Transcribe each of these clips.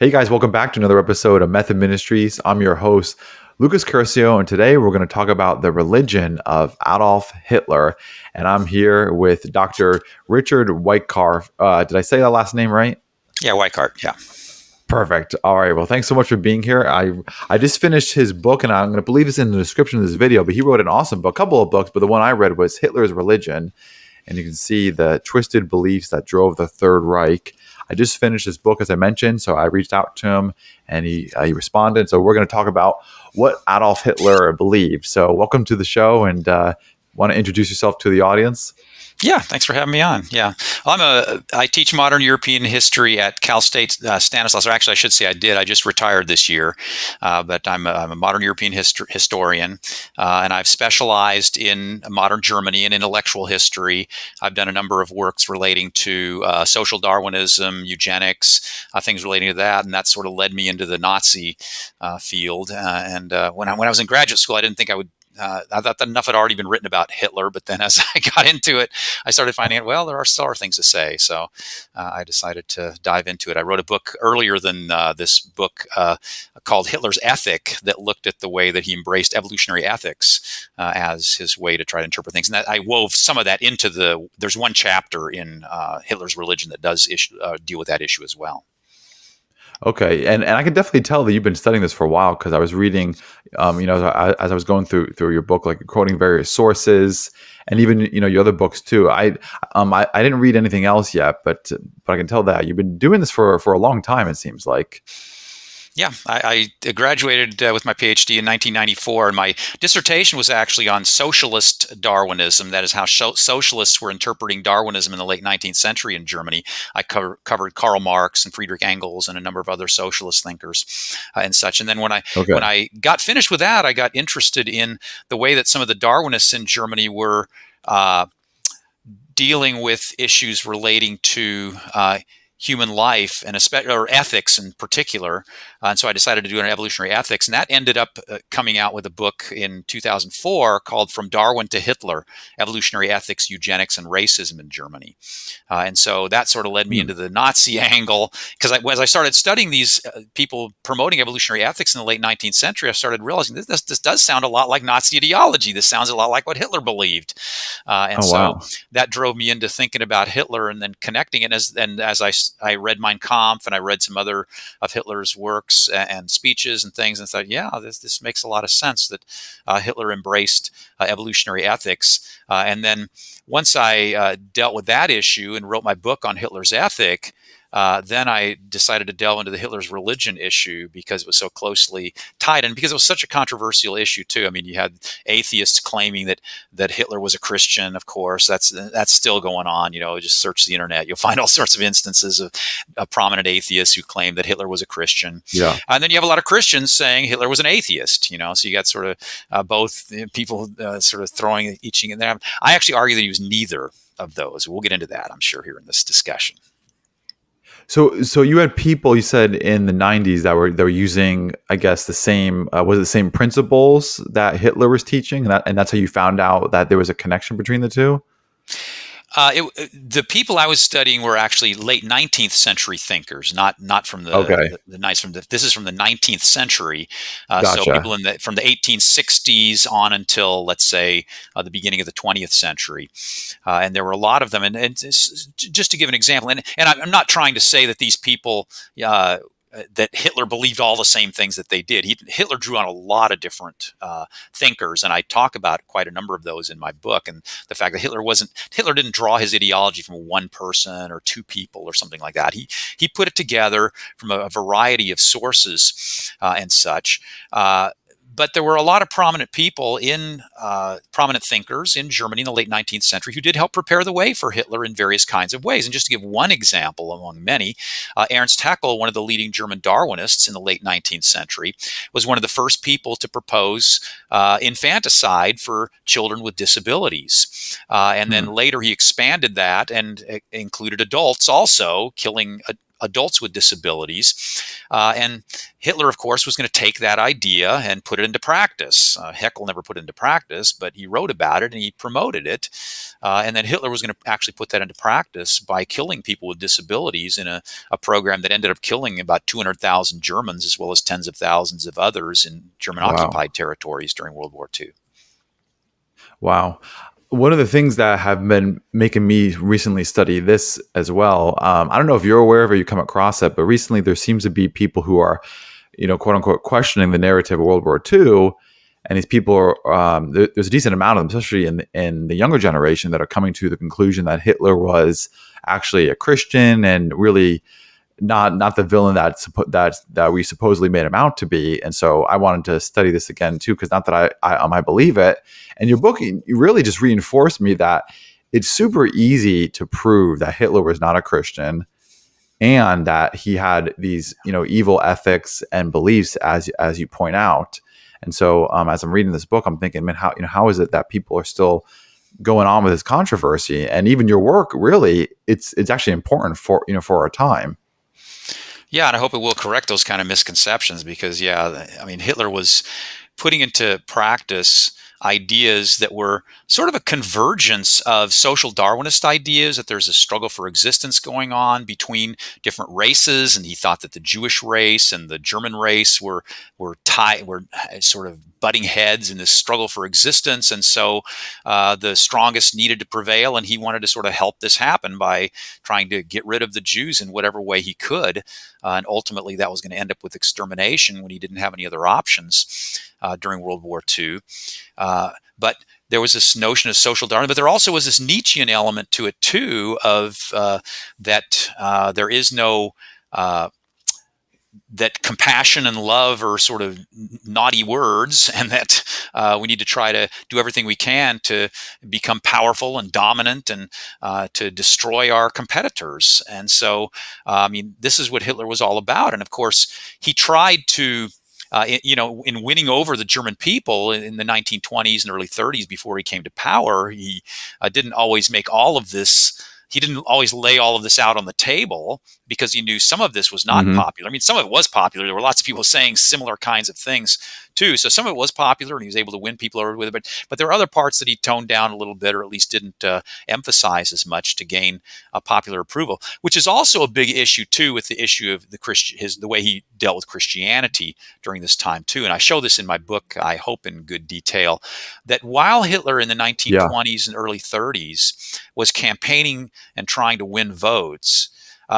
Hey guys, welcome back to another episode of Method Ministries. I'm your host, Lucas Curcio, and today we're going to talk about the religion of Adolf Hitler. And I'm here with Dr. Richard Weikart. Did I say that last name right? Yeah, Weikart. Yeah. Perfect. All right. Well, thanks so much for being here. I just finished his book, and I'm going to believe it's in the description of this video. But he wrote an awesome book, a couple of books, but the one I read was Hitler's Religion, and you can see the twisted beliefs that drove the Third Reich. I just finished his book, as I mentioned, so I reached out to him, and he responded. So we're going to talk about what Adolf Hitler believed. So welcome to the show, and want to introduce yourself to the audience? Yeah, thanks for having me on. Yeah, I teach modern European history at Cal State Stanislaus. Or actually, I should say I did. I just retired this year, but I'm a modern European historian, and I've specialized in modern Germany and intellectual history. I've done a number of works relating to social Darwinism, eugenics, things relating to that, and that sort of led me into the Nazi field. When I was in graduate school, I didn't think I would. I thought that enough had already been written about Hitler, but then as I got into it, I started finding out, well, there are still things to say. So I decided to dive into it. I wrote a book earlier than this book called Hitler's Ethic that looked at the way that he embraced evolutionary ethics as his way to try to interpret things. And that, I wove some of that into there's one chapter in Hitler's Religion that does deal with that issue as well. Okay, and I can definitely tell that you've been studying this for a while because I was reading, as I was going through your book, like quoting various sources, and even your other books too. I didn't read anything else yet, but I can tell that you've been doing this for a long time. It seems like. Yeah, I graduated with my PhD in 1994, and my dissertation was actually on socialist Darwinism. That is how socialists were interpreting Darwinism in the late 19th century in Germany. I covered Karl Marx and Friedrich Engels and a number of other socialist thinkers and such. And then when I got finished with that, I got interested in the way that some of the Darwinists in Germany were dealing with issues relating to human life and or ethics in particular. And so I decided to do an evolutionary ethics, and that ended up coming out with a book in 2004 called From Darwin to Hitler, Evolutionary Ethics, Eugenics, and Racism in Germany. And so that sort of led me into the Nazi angle, because as I started studying these people promoting evolutionary ethics in the late 19th century, I started realizing this does sound a lot like Nazi ideology. This sounds a lot like what Hitler believed. So that drove me into thinking about Hitler and then connecting it. As I read Mein Kampf, and I read some other of Hitler's works and speeches and things, and thought, yeah, this makes a lot of sense that Hitler embraced evolutionary ethics. And then once I dealt with that issue and wrote my book on Hitler's ethic, then I decided to delve into the Hitler's religion issue because it was so closely tied, and because it was such a controversial issue too. I mean, you had atheists claiming that Hitler was a Christian. Of course, that's still going on. Just search the internet, you'll find all sorts of instances of prominent atheists who claim that Hitler was a Christian. Yeah, and then you have a lot of Christians saying Hitler was an atheist. So you got sort of both people sort of throwing each in there. I actually argue that he was neither of those. We'll get into that, I'm sure, here in this discussion. So you had people, you said, in the 90s that were using, I guess, the same principles that Hitler was teaching, and that's how you found out that there was a connection between the two? The people I was studying were actually late 19th century thinkers, not from the nights this is from the 19th century. Gotcha. So people from the 1860s on until, let's say, the beginning of the 20th century. And there were a lot of them. And just to give an example, and I'm not trying to say that these people that Hitler believed all the same things that they did. Hitler drew on a lot of different thinkers, and I talk about quite a number of those in my book. And the fact that Hitler didn't draw his ideology from one person or two people or something like that. He put it together from a variety of sources and such. But there were a lot of prominent people prominent thinkers in Germany in the late 19th century who did help prepare the way for Hitler in various kinds of ways. And just to give one example among many, Ernst Haeckel, one of the leading German Darwinists in the late 19th century, was one of the first people to propose infanticide for children with disabilities. And then later he expanded that and included adults also, killing adults with disabilities. And Hitler, of course, was going to take that idea and put it into practice. Haeckel never put it into practice, but he wrote about it and he promoted it. And then Hitler was going to actually put that into practice by killing people with disabilities in a program that ended up killing about 200,000 Germans as well as tens of thousands of others in German Wow. occupied territories during World War II. Wow. One of the things that have been making me recently study this as well, I don't know if you're aware of it or you come across it, but recently there seems to be people who are, quote unquote, questioning the narrative of World War II. And these people are, there's a decent amount of them, especially in the younger generation, that are coming to the conclusion that Hitler was actually a Christian and really not the villain that we supposedly made him out to be. And so I wanted to study this again too, because not that I believe it. And your book, you really just reinforced me that it's super easy to prove that Hitler was not a Christian and that he had these evil ethics and beliefs, as you point out. And so as I'm reading this book, I'm thinking, man, how is it that people are still going on with this controversy? And even your work, really, it's actually important for our time. Yeah, and I hope it will correct those kind of misconceptions because, Hitler was putting into practice ideas that were sort of a convergence of social Darwinist ideas, that there's a struggle for existence going on between different races, and he thought that the Jewish race and the German race were sort of butting heads in this struggle for existence, and so the strongest needed to prevail, and he wanted to sort of help this happen by trying to get rid of the Jews in whatever way he could, and ultimately that was going to end up with extermination when he didn't have any other options during World War II. But there was this notion of social Darwinism, but there also was this Nietzschean element to it too, of that there is no that compassion and love are sort of naughty words, and that we need to try to do everything we can to become powerful and dominant and to destroy our competitors. And so, this is what Hitler was all about. And of course, he tried to in winning over the German people in the 1920s and early 30s before he came to power, he didn't always make all of this. He didn't always lay all of this out on the table because he knew some of this was not popular. I mean, some of it was popular. There were lots of people saying similar kinds of things too. So some of it was popular and he was able to win people over with it. But there were other parts that he toned down a little bit, or at least didn't emphasize as much to gain popular approval, which is also a big issue too with the issue of the way he dealt with Christianity during this time too. And I show this in my book, I hope in good detail, that while Hitler in the 1920s and early 30s was campaigning and trying to win votes,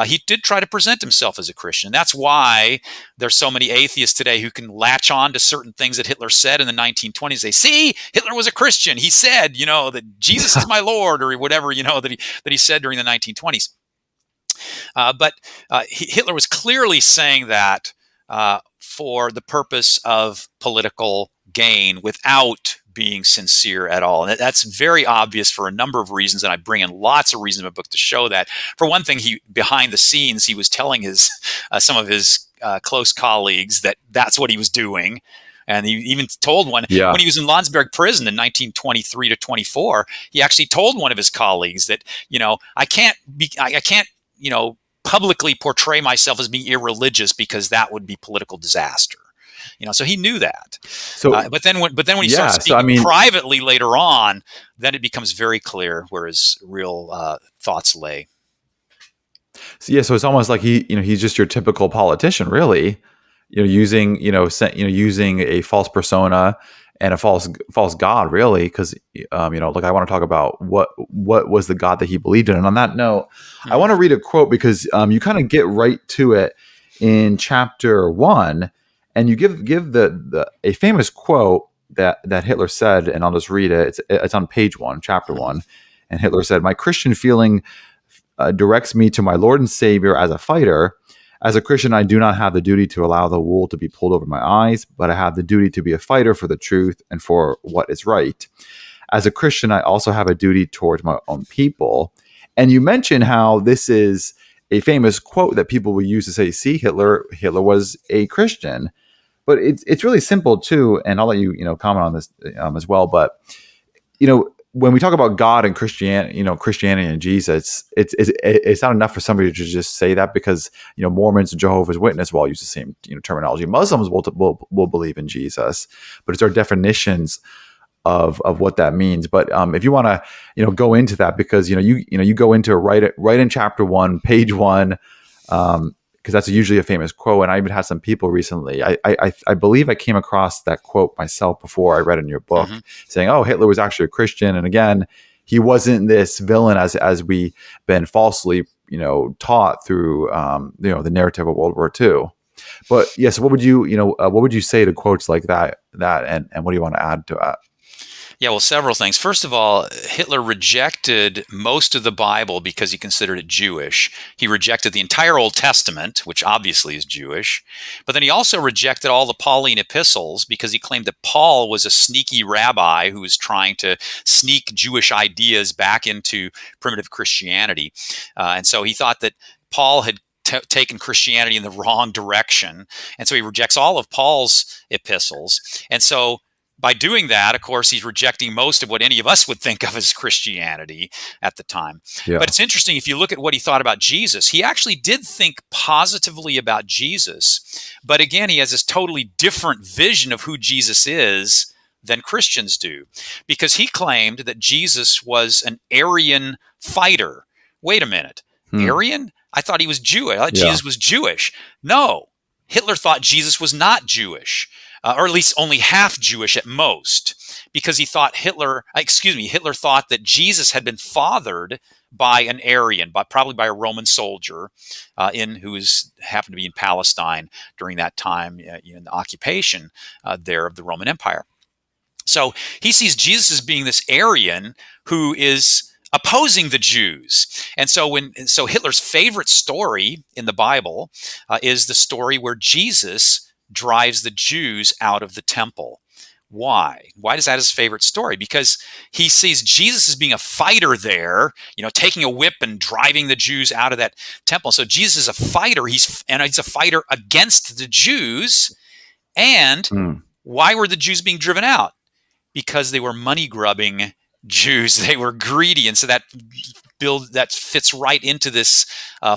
he did try to present himself as a Christian. That's why there's so many atheists today who can latch on to certain things that Hitler said in the 1920s. They see Hitler was a Christian. He said, that Jesus is my Lord, or whatever, that he said during the 1920s. But Hitler was clearly saying that for the purpose of political gain without being sincere at all. And that's very obvious for a number of reasons, and I bring in lots of reasons in my book to show that. For one thing, behind the scenes, he was telling some of his close colleagues that that's what he was doing. And he even told one when he was in Landsberg prison in 1923 to 24, he actually told one of his colleagues that, I can't publicly portray myself as being irreligious because that would be political disaster. So he knew that. So, but then when he starts speaking privately later on, then it becomes very clear where his real thoughts lay. So it's almost like he's just your typical politician, really. Using a false persona and a false god, really, because I want to talk about what was the God that he believed in. And on that note, I want to read a quote because you kind of get right to it in chapter 1. And you give a famous quote that Hitler said, and I'll just read it. It's on page 1, chapter 1. And Hitler said, "My Christian feeling directs me to my Lord and Savior as a fighter. As a Christian, I do not have the duty to allow the wool to be pulled over my eyes, but I have the duty to be a fighter for the truth and for what is right. As a Christian, I also have a duty towards my own people." And you mentioned how this is a famous quote that people will use to say, see, Hitler was a Christian. But it's really simple too, and I'll let you comment on this as well. But when we talk about God and Christianity, Christianity and Jesus, it's not enough for somebody to just say that, because Mormons and Jehovah's Witness will all use the same terminology. Muslims will believe in Jesus, but it's our definitions of what that means. But if you want to go into that, because you go into right in chapter 1, page 1. Because that's usually a famous quote, and I even had some people recently. I believe I came across that quote myself before I read in your book, saying, "Oh, Hitler was actually a Christian," and again, he wasn't this villain as we been falsely taught through the narrative of World War II. But yes, what would you say to quotes like that? And what do you want to add to that? Yeah, well, several things. First of all, Hitler rejected most of the Bible because he considered it Jewish. He rejected the entire Old Testament, which obviously is Jewish. But then he also rejected all the Pauline epistles because he claimed that Paul was a sneaky rabbi who was trying to sneak Jewish ideas back into primitive Christianity. And so he thought that Paul had taken Christianity in the wrong direction. And so he rejects all of Paul's epistles. And so by doing that, of course, he's rejecting most of what any of us would think of as Christianity at the time. Yeah. But it's interesting, if you look at what he thought about Jesus, he actually did think positively about Jesus. But again, he has this totally different vision of who Jesus is than Christians do, because he claimed that Jesus was an Aryan fighter. Wait a minute. Aryan? I thought he was Jewish. I thought Jesus was Jewish. No, Hitler thought Jesus was not Jewish. Or at least only half Jewish at most, because he thought Hitler thought that Jesus had been fathered by an Aryan, probably by a Roman soldier, who happened to be in Palestine during that time, in the occupation there of the Roman Empire. So he sees Jesus as being this Aryan who is opposing the Jews. And so Hitler's favorite story in the Bible is the story where Jesus drives the Jews out of the temple. Why? Why is that his favorite story? Because he sees Jesus as being a fighter there, taking a whip and driving the Jews out of that temple. So Jesus is a fighter. He's a fighter against the Jews. And why were the Jews being driven out? Because they were money-grubbing Jews. They were greedy, and so that fits right into this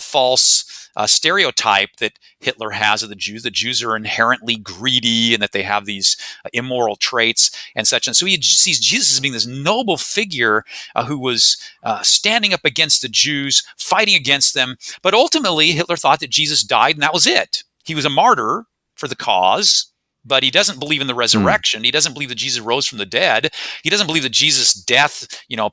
false stereotype that Hitler has of the Jews. The Jews are inherently greedy, and that they have these immoral traits and such. And so he sees Jesus as being this noble figure who was standing up against the Jews, fighting against them. But ultimately, Hitler thought that Jesus died, and that was it. He was a martyr for the cause. But he doesn't believe in the resurrection. He doesn't believe that Jesus rose from the dead. He doesn't believe that Jesus' death,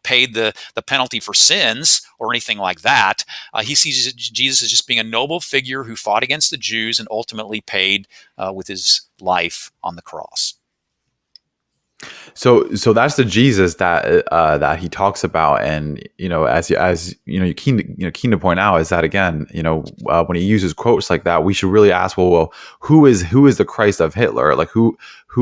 paid the penalty for sins or anything like that. He sees Jesus as just being a noble figure who fought against the Jews and ultimately paid with his life on the cross. So that's the Jesus that he talks about, and as you're keen to point out, is that again, when he uses quotes like that, we should really ask, well, who is the Christ of Hitler? Like who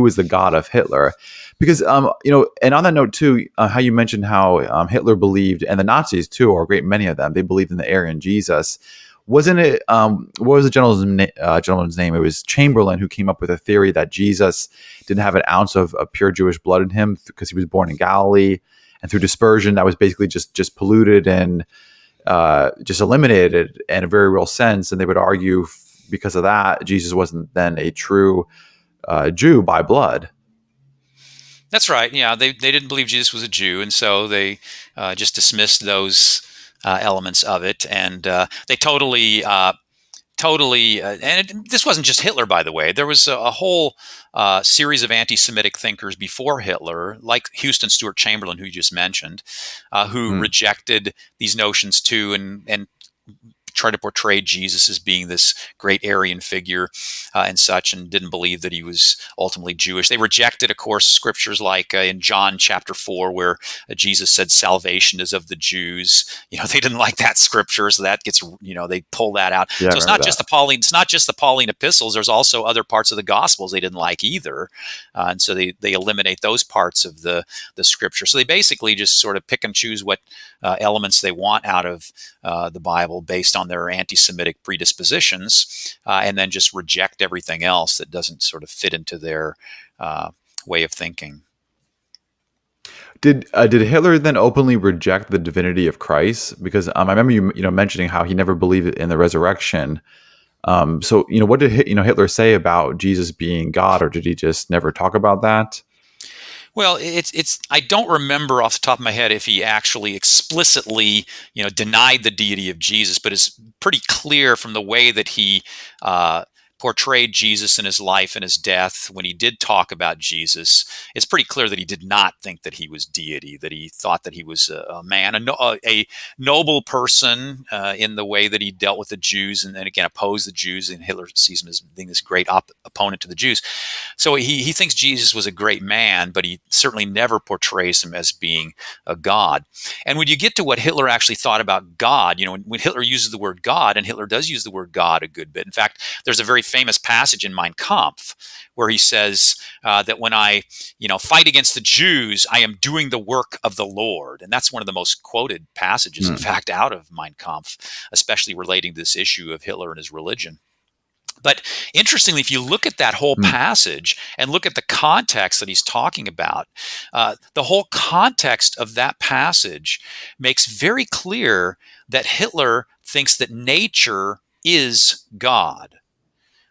is the God of Hitler? Because and on that note too, how you mentioned how Hitler believed, and the Nazis too, or a great many of them, they believed in the Aryan Jesus. Wasn't it? What was the gentleman's name? It was Chamberlain, who came up with a theory that Jesus didn't have an ounce of pure Jewish blood in him because he was born in Galilee, and through dispersion, that was basically just polluted and just eliminated in a very real sense. And they would argue because of that, Jesus wasn't then a true Jew by blood. That's right. Yeah, they didn't believe Jesus was a Jew, and so they just dismissed those elements of it, and they totally. This wasn't just Hitler, by the way. There was a whole series of anti-Semitic thinkers before Hitler, like Houston Stewart Chamberlain, who you just mentioned, who rejected these notions too, and try to portray Jesus as being this great Aryan figure and such, and didn't believe that he was ultimately Jewish. They rejected, of course, scriptures like in John chapter 4, where Jesus said salvation is of the Jews. They didn't like that scripture, so that gets, they pull that out. Yeah, so it's not just the Pauline epistles. There's also other parts of the Gospels they didn't like either, and so they eliminate those parts of the scripture. So they basically just sort of pick and choose what elements they want out of the Bible based on their anti-Semitic predispositions, and then just reject everything else that doesn't sort of fit into their way of thinking. Did Hitler then openly reject the divinity of Christ? Because I remember you mentioning how he never believed in the resurrection. So what did Hitler say about Jesus being God, or did he just never talk about that? Well, it's I don't remember off the top of my head if he actually explicitly, denied the deity of Jesus, but it's pretty clear from the way that he portrayed Jesus in his life and his death. When he did talk about Jesus, it's pretty clear that he did not think that he was deity, that he thought that he was a man, a noble person in the way that he dealt with the Jews, and then again opposed the Jews. And Hitler sees him as being this great opponent to the Jews. So he thinks Jesus was a great man, but he certainly never portrays him as being a god. And when you get to what Hitler actually thought about God, when Hitler uses the word God, and Hitler does use the word God a good bit. In fact, there's a very famous passage in Mein Kampf where he says that when I, fight against the Jews, I am doing the work of the Lord. And that's one of the most quoted passages, in fact, out of Mein Kampf, especially relating to this issue of Hitler and his religion. But interestingly, if you look at that whole passage and look at the context that he's talking about, the whole context of that passage makes very clear that Hitler thinks that nature is God.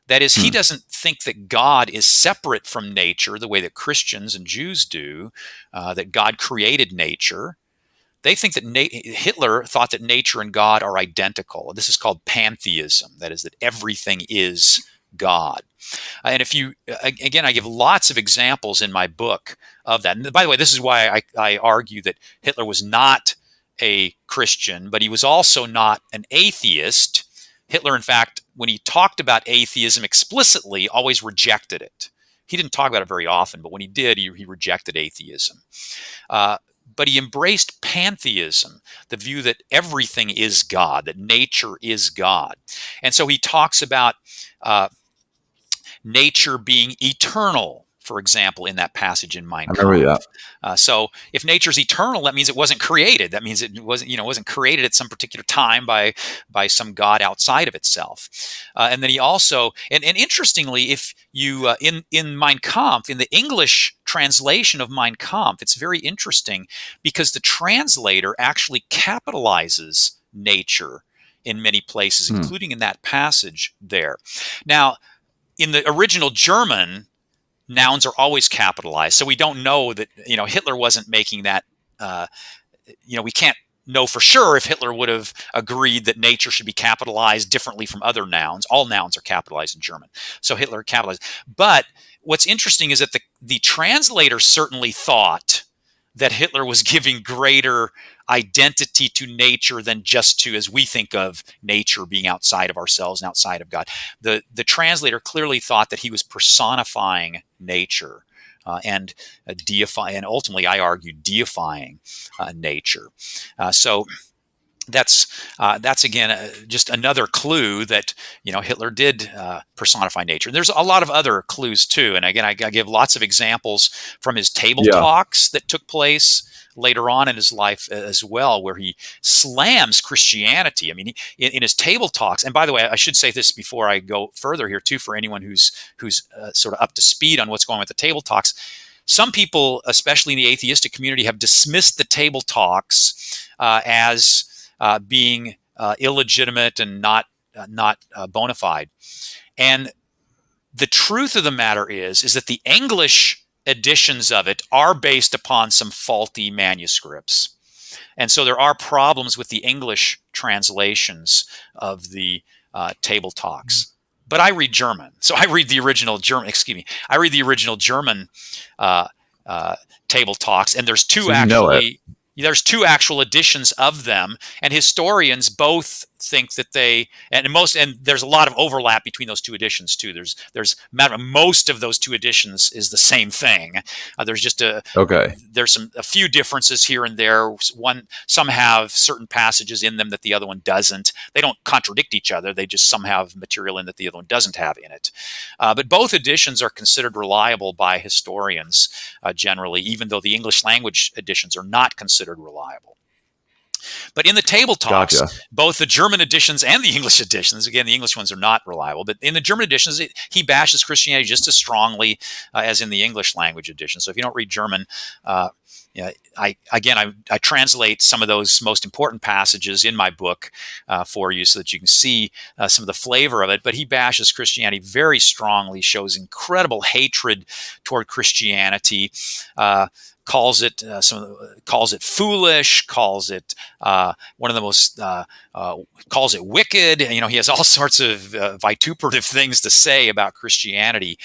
That is, he doesn't think that God is separate from nature the way that Christians and Jews do, that God created nature. They think that Hitler thought that nature and God are identical. This is called pantheism. That is, that everything is God. And if you, again, I give lots of examples in my book of that. And by the way, this is why I argue that Hitler was not a Christian, but he was also not an atheist. Hitler, in fact, when he talked about atheism explicitly, always rejected it. He didn't talk about it very often, but when he did, he rejected atheism. But he embraced pantheism, the view that everything is God, that nature is God. And so he talks about nature being eternal, for example, in that passage in Mein I remember that. Kampf. So if nature's eternal, that means it wasn't created. That means it wasn't created at some particular time by some God outside of itself. And then he also, and interestingly, if you in Mein Kampf, in the English translation of Mein Kampf, it's very interesting because the translator actually capitalizes nature in many places, including in that passage there. Now, in the original German, nouns are always capitalized, so we don't know that Hitler wasn't making that. We can't know for sure if Hitler would have agreed that nature should be capitalized differently from other nouns. All nouns are capitalized in German, so Hitler capitalized. But what's interesting is that the translator certainly thought that Hitler was giving greater identity to nature than just to, as we think of nature being outside of ourselves and outside of God. The translator clearly thought that he was personifying nature and deifying, and ultimately, I argue, deifying nature. So that's again just another clue that Hitler did personify nature. There's a lot of other clues too, and again I give lots of examples from his table talks that took place later on in his life as well, where he slams Christianity. I mean, in his table talks. And by the way, I should say this before I go further here too, for anyone who's sort of up to speed on what's going on with the table talks. Some people, especially in the atheistic community, have dismissed the table talks as being illegitimate and not bona fide. And the truth of the matter is that the English editions of it are based upon some faulty manuscripts. And so there are problems with the English translations of the table talks. But I read German, so I read the original German. Excuse me, I read the original German table talks, and there's two actually. There's two actual editions of them, and historians both think that and there's a lot of overlap between those two editions too. There's most of those two editions is the same thing. There's just there's a few differences here and there. Some have certain passages in them that the other one doesn't. They don't contradict each other. They just some have material in that the other one doesn't have in it. But both editions are considered reliable by historians generally, even though the English language editions are not considered reliable. But in the table talks, both the German editions and the English editions, again, the English ones are not reliable, but in the German editions, he bashes Christianity just as strongly as in the English language edition. So if you don't read German, I translate some of those most important passages in my book for you so that you can see some of the flavor of it. But he bashes Christianity very strongly, shows incredible hatred toward Christianity. Calls it calls it foolish, calls it one of the most calls it wicked. He has all sorts of vituperative things to say about Christianity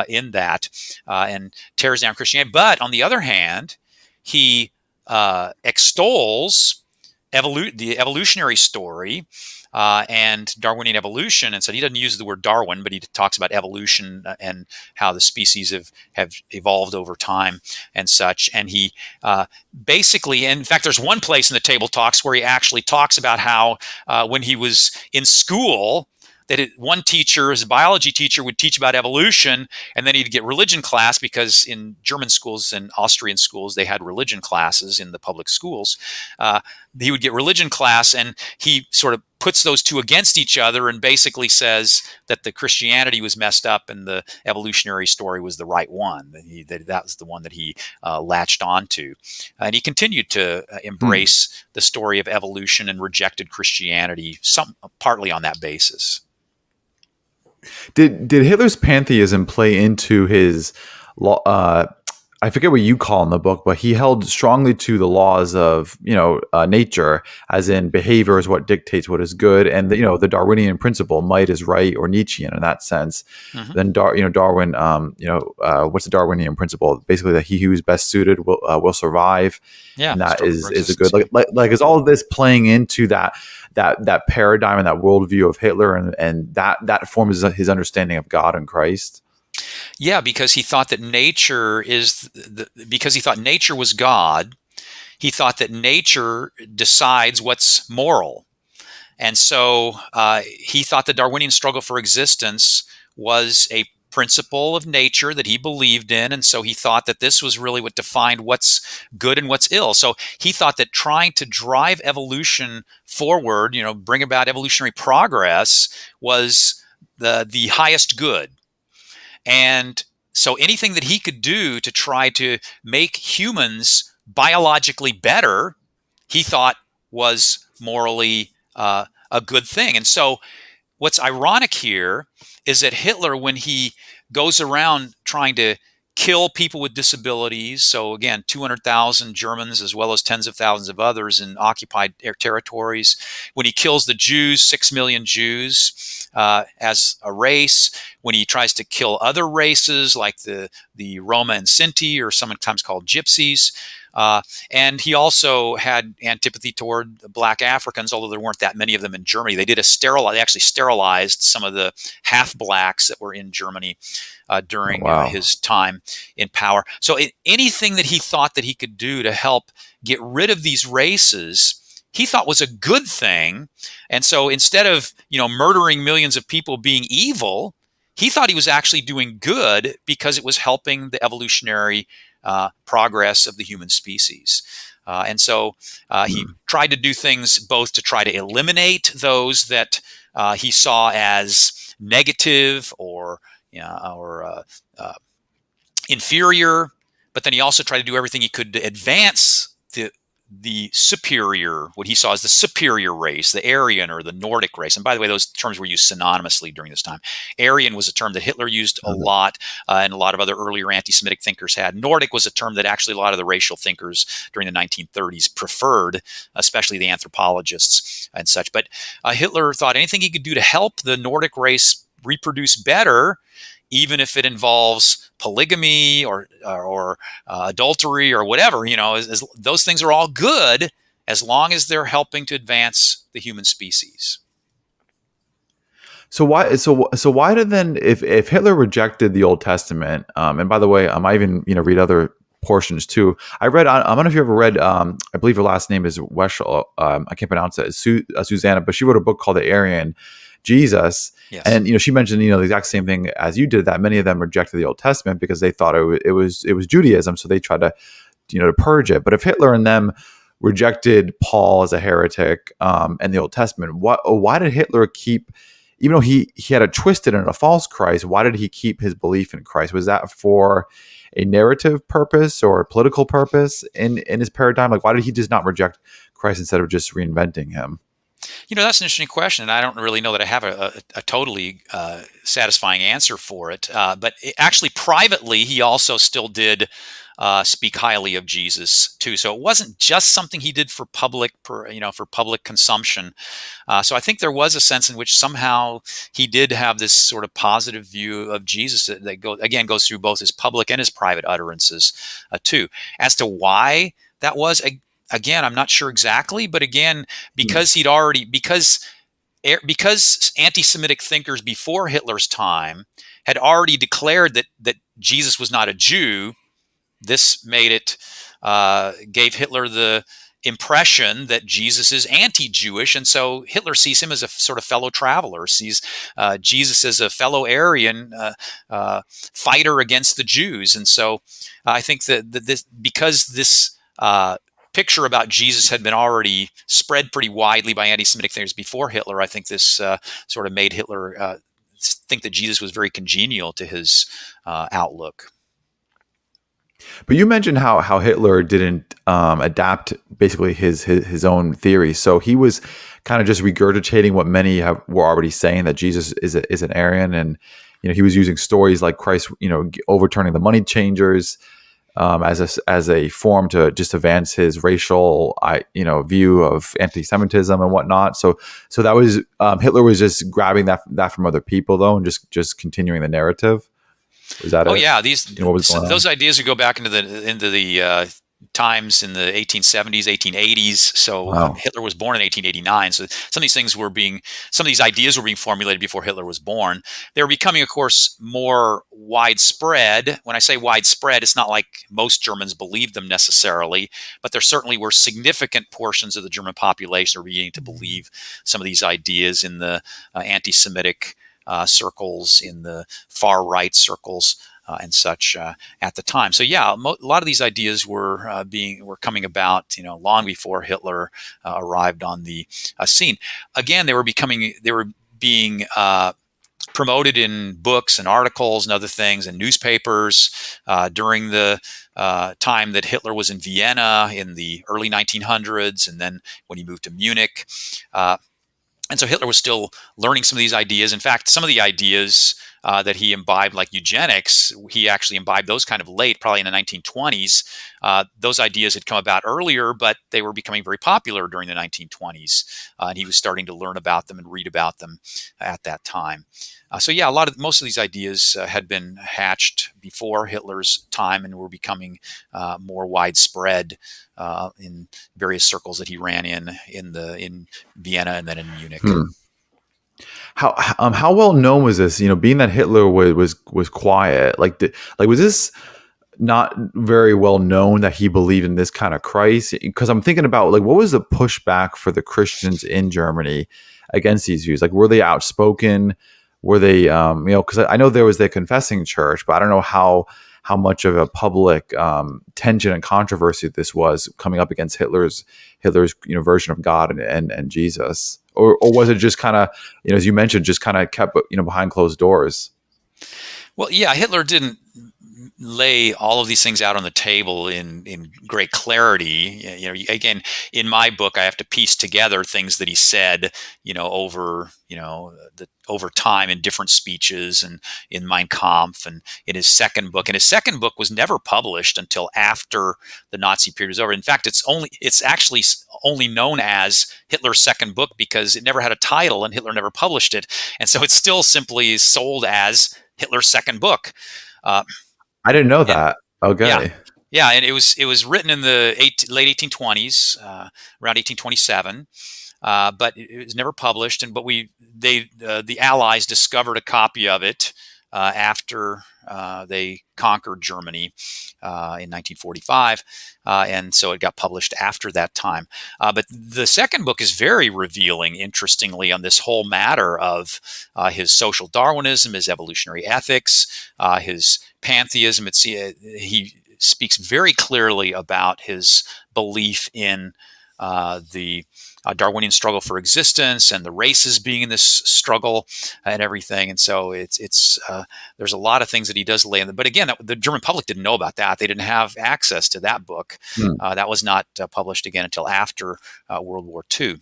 in that, and tears down Christianity. But on the other hand, he extols the evolutionary story and Darwinian evolution, and said he doesn't use the word Darwin, but he talks about evolution and how the species have evolved over time and such. And he basically, in fact, there's one place in the Table Talks where he actually talks about how when he was in school, that one teacher, his biology teacher, would teach about evolution, and then he'd get religion class, because in German schools and Austrian schools, they had religion classes in the public schools. He would get religion class, and he sort of puts those two against each other and basically says that the Christianity was messed up and the evolutionary story was the right one. That was the one that he latched onto. And he continued to embrace the story of evolution and rejected Christianity, partly on that basis. Did Hitler's pantheism play into his law? I forget what you call in the book, but he held strongly to the laws of nature, as in behavior is what dictates what is good, and the Darwinian principle, might is right, or Nietzschean in that sense. Mm-hmm. Then Darwin, what's the Darwinian principle? Basically, that he who is best suited will survive. Yeah, and that is a good like is all of this playing into that paradigm and that worldview of Hitler, and that forms his understanding of God and Christ. Yeah, because he thought that nature because he thought nature was God. He thought that nature decides what's moral. And so he thought the Darwinian struggle for existence was a principle of nature that he believed in. And so he thought that this was really what defined what's good and what's ill. So he thought that trying to drive evolution forward, bring about evolutionary progress, was the highest good. And so anything that he could do to try to make humans biologically better, he thought was morally a good thing. And so what's ironic here is that Hitler, when he goes around trying to kill people with disabilities, so again, 200,000 Germans as well as tens of thousands of others in occupied territories, when he kills the Jews, 6 million Jews as a race, when he tries to kill other races like the Roma and Sinti, or sometimes called Gypsies, and he also had antipathy toward Black Africans, although there weren't that many of them in Germany. They actually sterilized some of the half-blacks that were in Germany during his time in power. So anything that he thought that he could do to help get rid of these races, he thought was a good thing. And so instead of murdering millions of people, being evil, he thought he was actually doing good because it was helping the evolutionary progress of the human species. And so he tried to do things both to try to eliminate those that he saw as negative or inferior, but then he also tried to do everything he could to advance the superior, what he saw as the superior race, the Aryan or the Nordic race. And by the way, those terms were used synonymously during this time. Aryan was a term that Hitler used a lot, and a lot of other earlier anti-Semitic thinkers had. Nordic was a term that actually a lot of the racial thinkers during the 1930s preferred, especially the anthropologists and such. But Hitler thought anything he could do to help the Nordic race reproduce better, even if it involves polygamy or adultery or whatever, those things are all good as long as they're helping to advance the human species. So why did then, if Hitler rejected the Old Testament, and by the way, I even read other portions too. I read, I don't know if you ever read, I believe her last name is Weschel. I can't pronounce it. Susanna, but she wrote a book called The Aryan Jesus. Yes. And she mentioned the exact same thing as you did, that many of them rejected the Old Testament because they thought it was Judaism, so they tried to to purge it. But if Hitler and them rejected Paul as a heretic and the Old Testament, why did Hitler keep even though he had a twisted and a false Christ, why did he keep his belief in Christ? Was that for a narrative purpose or a political purpose in his paradigm? Like, why did he just not reject Christ instead of just reinventing him? That's an interesting question, and I don't really know that I have a totally satisfying answer for it. But actually, privately, he also still did speak highly of Jesus too. So it wasn't just something he did for for public consumption. So I think there was a sense in which somehow he did have this sort of positive view of Jesus that goes through both his public and his private utterances too. As to why that was, again, I'm not sure exactly, but again, because because anti-Semitic thinkers before Hitler's time had already declared that Jesus was not a Jew. This gave Hitler the impression that Jesus is anti-Jewish, and so Hitler sees him as a sort of fellow traveler, sees Jesus as a fellow Aryan fighter against the Jews, and so I think because this picture about Jesus had been already spread pretty widely by anti-Semitic thinkers before Hitler, I think this sort of made Hitler think that Jesus was very congenial to his outlook. But you mentioned how Hitler didn't adapt basically his own theory. So he was kind of just regurgitating what many were already saying, that Jesus is an Aryan, and he was using stories like Christ overturning the money changers as a form to just advance his racial view of anti-Semitism and whatnot. So that was Hitler was just grabbing that from other people though, and just continuing the narrative. Was that Oh it? yeah, What was going on? those ideas would go back into the times in the 1870s, 1880s. So Wow. Hitler was born in 1889. So some of these ideas were being formulated before Hitler was born. They were becoming, of course, more widespread. When I say widespread, it's not like most Germans believed them necessarily, but there certainly were significant portions of the German population who were beginning to believe some of these ideas in the anti-Semitic circles, in the far right circles, and such at the time. So yeah, a lot of these ideas were coming about, long before Hitler arrived on the scene. Again, they were being promoted in books and articles and other things and newspapers during the time that Hitler was in Vienna in the early 1900s, and then when he moved to Munich. And so Hitler was still learning some of these ideas. In fact, some of the ideas that he imbibed, like eugenics, he actually imbibed those kind of late, probably in the 1920s. Those ideas had come about earlier, but they were becoming very popular during the 1920s. And he was starting to learn about them and read about them at that time. So yeah, most of these ideas had been hatched before Hitler's time and were becoming more widespread in various circles that he ran in Vienna and then in Munich. How well known was this? Being that Hitler was quiet, like was this not very well known that he believed in this kind of Christ? Because I'm thinking about, like, what was the pushback for the Christians in Germany against these views? Like, were they outspoken? Were they, because I know there was the confessing church, but I don't know how much of a public tension and controversy this was coming up against Hitler's version of God and Jesus, or was it just kind of, as you mentioned, just kind of kept behind closed doors? Well, yeah, Hitler didn't lay all of these things out on the table in great clarity. Again, in my book, I have to piece together things that he said, over time in different speeches and in Mein Kampf and in his second book. And his second book was never published until after the Nazi period was over. In fact, it's actually only known as Hitler's second book because it never had a title and Hitler never published it. And so it's still simply sold as Hitler's second book. I didn't know And that. yeah, Okay. yeah, and it was written in the late 1820s, around 1827, but it was never published. The Allies discovered a copy of it after they conquered Germany in 1945, and so it got published after that time. But the second book is very revealing, interestingly, on this whole matter of his social Darwinism, his evolutionary ethics, his pantheism. He speaks very clearly about his belief in the Darwinian struggle for existence and the races being in this struggle and everything. And so there's a lot of things that he does lay in. But again, the German public didn't know about that. They didn't have access to that book. Hmm. That was not published again until after World War II.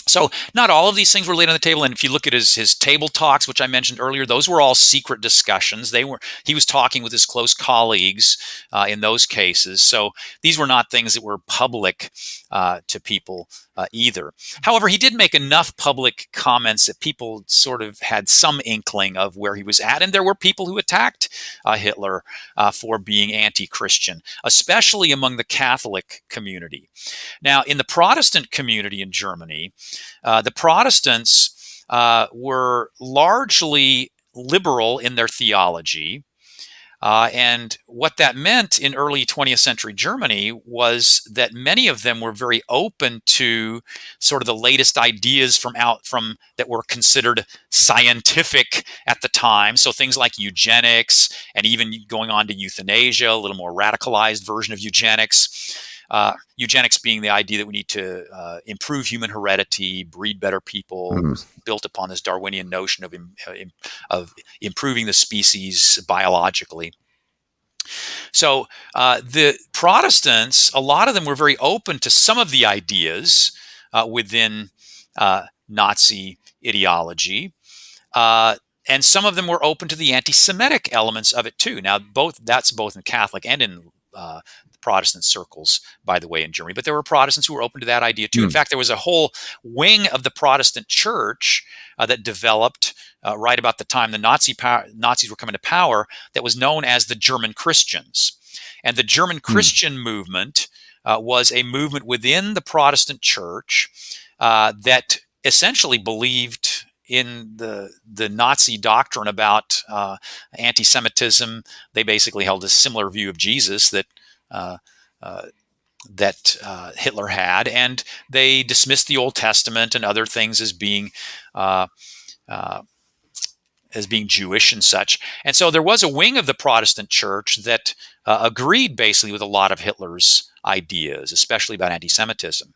So not all of these things were laid on the table. And if you look at his table talks, which I mentioned earlier, those were all secret discussions. He was talking with his close colleagues in those cases. So these were not things that were public to people either. However, he did make enough public comments that people sort of had some inkling of where he was at. And there were people who attacked Hitler for being anti-Christian, especially among the Catholic community. Now, in the Protestant community in Germany, the Protestants were largely liberal in their theology. And what that meant in early 20th century Germany was that many of them were very open to sort of the latest ideas from that were considered scientific at the time. So things like eugenics and even going on to euthanasia, a little more radicalized version of eugenics. Eugenics being the idea that we need to improve human heredity, breed better people, built upon this Darwinian notion of improving the species biologically. So the Protestants, a lot of them were very open to some of the ideas within Nazi ideology. And some of them were open to the anti-Semitic elements of it too. Now, that's both in Catholic and in Protestant circles, by the way, in Germany. But there were Protestants who were open to that idea too. In fact, there was a whole wing of the Protestant church that developed right about the time the Nazis were coming to power that was known as the German Christians. And the German Christian movement was a movement within the Protestant church that essentially believed in the Nazi doctrine about anti-Semitism. They basically held a similar view of Jesus that Hitler had, and they dismissed the Old Testament and other things as being Jewish and such. And so there was a wing of the Protestant church that agreed basically with a lot of Hitler's ideas, especially about anti-Semitism.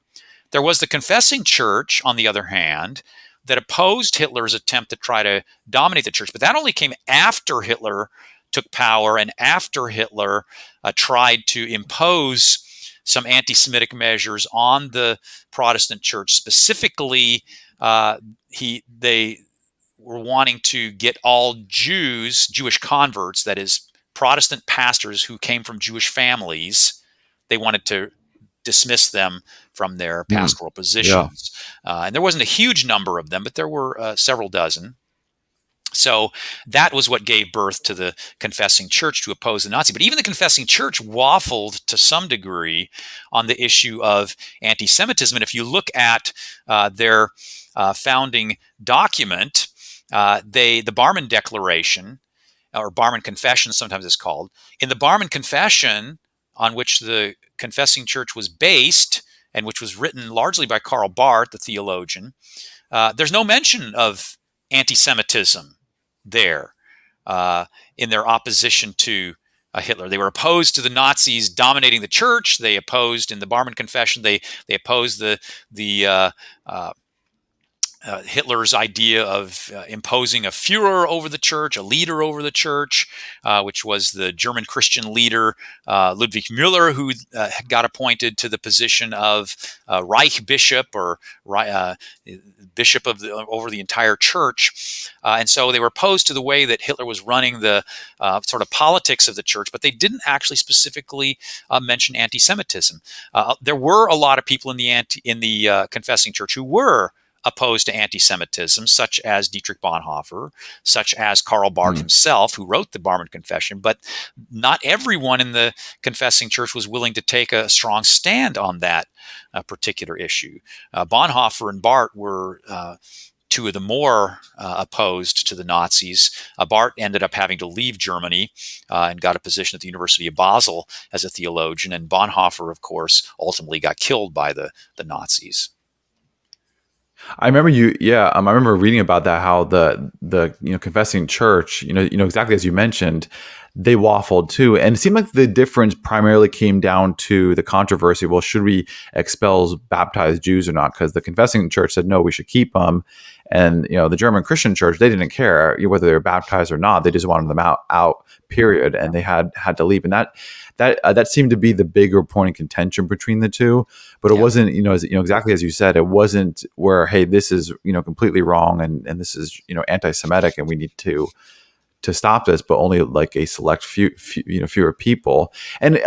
There was the confessing church, on the other hand, that opposed Hitler's attempt to try to dominate the church. But that only came after Hitler took power and after Hitler tried to impose some anti-Semitic measures on the Protestant church. Specifically, they were wanting to get all Jewish converts, that is, Protestant pastors who came from Jewish families, they wanted to dismiss them from their pastoral positions. Yeah. And there wasn't a huge number of them, but there were several dozen. So that was what gave birth to the confessing church to oppose the Nazi. But even the confessing church waffled to some degree on the issue of anti-Semitism. And if you look at their founding document, the Barmen Declaration, or Barmen Confession sometimes it's called, in the Barmen Confession, on which the confessing church was based and which was written largely by Karl Barth, the theologian, there's no mention of anti-Semitism there in their opposition to Hitler. They were opposed to the Nazis dominating the church. They opposed, in the Barmen Confession, they opposed the Hitler's idea of imposing a Führer over the church, a leader over the church, which was the German Christian leader Ludwig Müller, who got appointed to the position of Reich Bishop, or bishop over the entire church. And so they were opposed to the way that Hitler was running the sort of politics of the church, but they didn't actually specifically mention anti-Semitism. There were a lot of people in the confessing church who were opposed to anti-Semitism, such as Dietrich Bonhoeffer, such as Karl Barth himself, who wrote the Barmen Confession. But not everyone in the confessing church was willing to take a strong stand on that particular issue. Bonhoeffer and Barth were two of the more opposed to the Nazis. Barth ended up having to leave Germany and got a position at the University of Basel as a theologian. And Bonhoeffer, of course, ultimately got killed by the Nazis. I remember I remember reading about that, how the confessing church, exactly as you mentioned, they waffled too. And it seemed like the difference primarily came down to the controversy. Well, should we expel baptized Jews or not? Because the confessing church said, no, we should keep them. And, the German Christian church, they didn't care whether they were baptized or not. They just wanted them out, period. And they had to leave. And that seemed to be the bigger point of contention between the two. But it wasn't, exactly as you said, it wasn't where, hey, this is, completely wrong. And this is, anti-Semitic and we need to stop this, but only like a select fewer people. And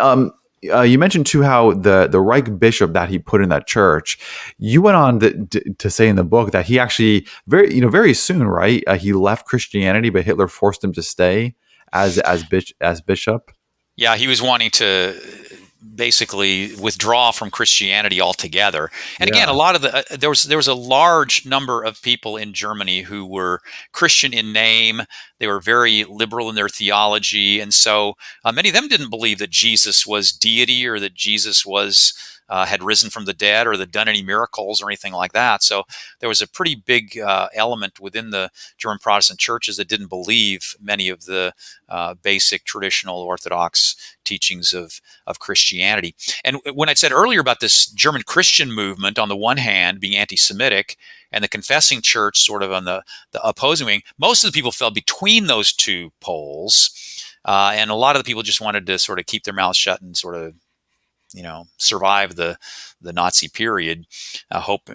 you mentioned too how the Reich bishop that he put in that church. You went on to say in the book that he actually very soon, right? He left Christianity, but Hitler forced him to stay as bishop. Yeah, he was wanting to basically withdraw from Christianity altogether. And again, a lot of there was a large number of people in Germany who were Christian in name. They were very liberal in their theology, and so many of them didn't believe that Jesus was deity or that Jesus was had risen from the dead or that done any miracles or anything like that. So there was a pretty big element within the German Protestant churches that didn't believe many of the basic traditional Orthodox teachings of Christianity. And when I said earlier about this German Christian movement, on the one hand being anti-Semitic and the confessing church sort of on the opposing wing, most of the people fell between those two poles. And a lot of the people just wanted to sort of keep their mouths shut and sort of survive the Nazi period.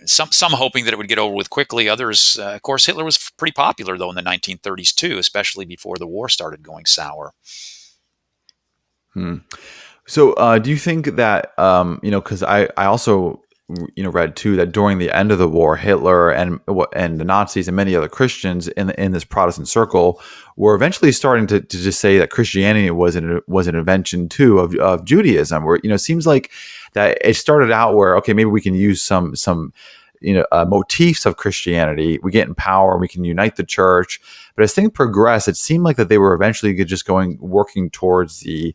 Some hoping that it would get over with quickly. Others, of course, Hitler was pretty popular though in the 1930s too, especially before the war started going sour. So, do you think that because I also read too that during the end of the war, Hitler and the Nazis and many other Christians in this Protestant circle were eventually starting to just say that Christianity was an invention too of Judaism. Where it seems like that it started out where, okay, maybe we can use some motifs of Christianity. We get in power, we can unite the church. But as things progressed, it seemed like that they were eventually just working towards the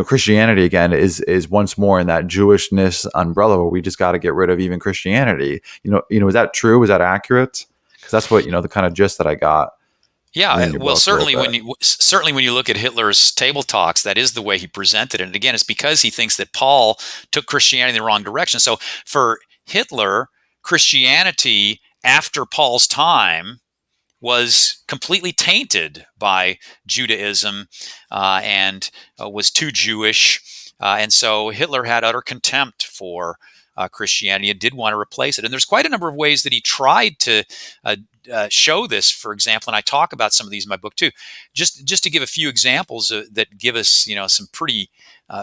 Christianity again is once more in that Jewishness umbrella where we just got to get rid of even Christianity. Is that true? Was that accurate? Because that's what the kind of gist that I got. Yeah, well, certainly when you look at Hitler's table talks, that is the way he presented it. And again, it's because he thinks that Paul took Christianity in the wrong direction. So for Hitler, Christianity after Paul's time was completely tainted by Judaism and was too Jewish. And so Hitler had utter contempt for Christianity and did want to replace it. And there's quite a number of ways that he tried to show this, for example, and I talk about some of these in my book too. Just to give a few examples that give us some pretty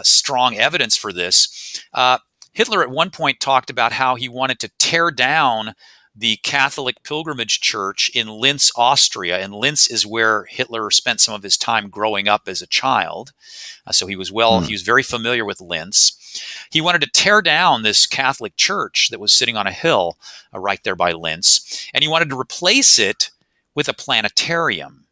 strong evidence for this. Hitler at one point talked about how he wanted to tear down the Catholic pilgrimage church in Linz, Austria. And Linz is where Hitler spent some of his time growing up as a child. So he was very familiar with Linz. He wanted to tear down this Catholic church that was sitting on a hill right there by Linz. And he wanted to replace it with a planetarium.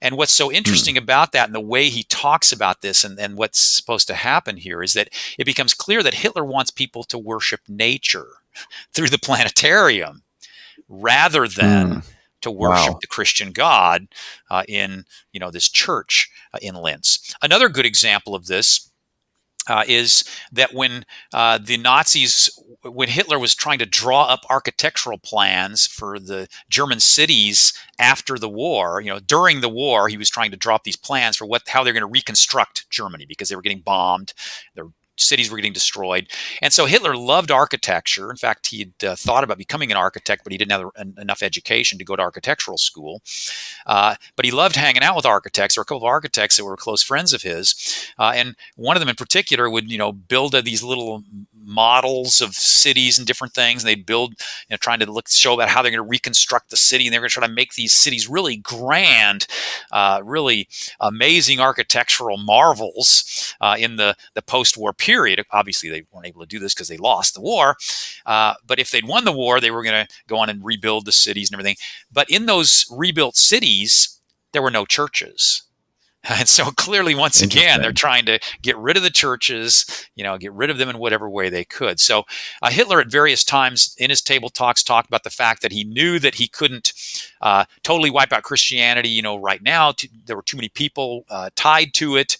And what's so interesting about that and the way he talks about this and what's supposed to happen here is that it becomes clear that Hitler wants people to worship nature through the planetarium rather than to worship the Christian God in this church in Linz. Another good example of this is that when Hitler was trying to draw up architectural plans for the German cities after the war, during the war, he was trying to draw up these plans for how they're going to reconstruct Germany because they were getting bombed. Their cities were getting destroyed. And so Hitler loved architecture. In fact, he had thought about becoming an architect, but he didn't have enough education to go to architectural school. But he loved hanging out with architects. There were a couple of architects that were close friends of his. And one of them in particular would, build these little models of cities and different things. And they'd build, trying to show about how they're going to reconstruct the city. And they're going to try to make these cities really grand, really amazing architectural marvels in the post-war period. Obviously, they weren't able to do this because they lost the war. But if they'd won the war, they were going to go on and rebuild the cities and everything. But in those rebuilt cities, there were no churches. And so clearly, once again, they're Interesting. trying to get rid of the churches, get rid of them in whatever way they could. So Hitler at various times in his table talks talked about the fact that he knew that he couldn't totally wipe out Christianity, right now. There were too many people tied to it.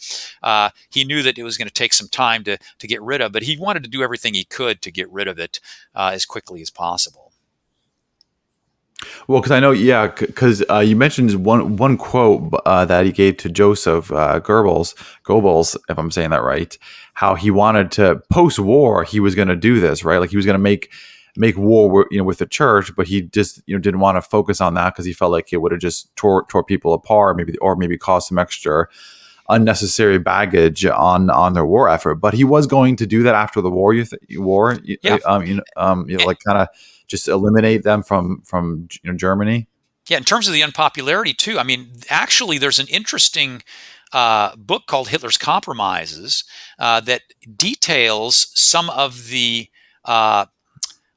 He knew that it was going to take some time to get rid of, but he wanted to do everything he could to get rid of it as quickly as possible. Well, because I know, yeah, because you mentioned one quote that he gave to Joseph Goebbels, if I'm saying that right, how he wanted to post-war, he was going to do this, right? Like he was going to make war, with the church, but he just, didn't want to focus on that because he felt like it would have just tore people apart, maybe caused some extra unnecessary baggage on their war effort. But he was going to do that after the war. Yeah. Like kind of just eliminate them from Germany. Yeah, in terms of the unpopularity too. I mean, actually, there's an interesting book called Hitler's Compromises that details some of the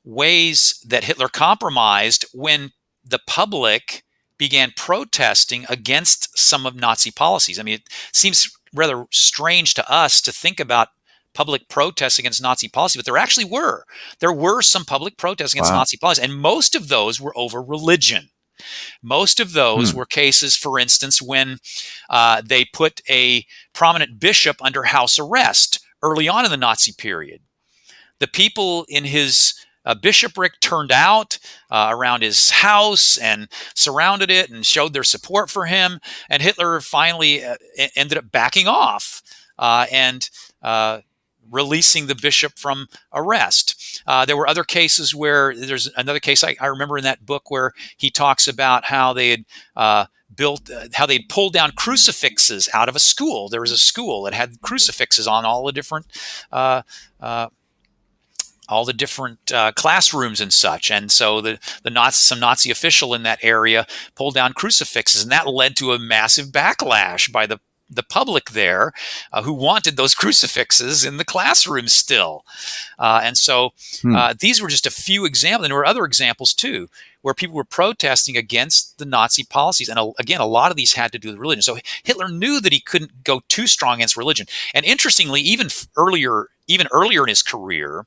ways that Hitler compromised when the public began protesting against some of Nazi policies. I mean, it seems rather strange to us to think about public protests against Nazi policy, but there actually were. There were some public protests against Wow. Nazi policy, and most of those were over religion. Most of those were cases, for instance, when they put a prominent bishop under house arrest early on in the Nazi period. The people in his bishopric turned out around his house and surrounded it and showed their support for him. And Hitler finally ended up backing off and releasing the bishop from arrest. There were other cases where there's another case I remember in that book where he talks about how they had how they'd pulled down crucifixes out of a school. There was a school that had crucifixes on all the different classrooms and such. And so some Nazi official in that area pulled down crucifixes, and that led to a massive backlash by the public there who wanted those crucifixes in the classroom still. And so these were just a few examples. And there were other examples too, where people were protesting against the Nazi policies. And again, a lot of these had to do with religion. So Hitler knew that he couldn't go too strong against religion. And interestingly, even earlier in his career,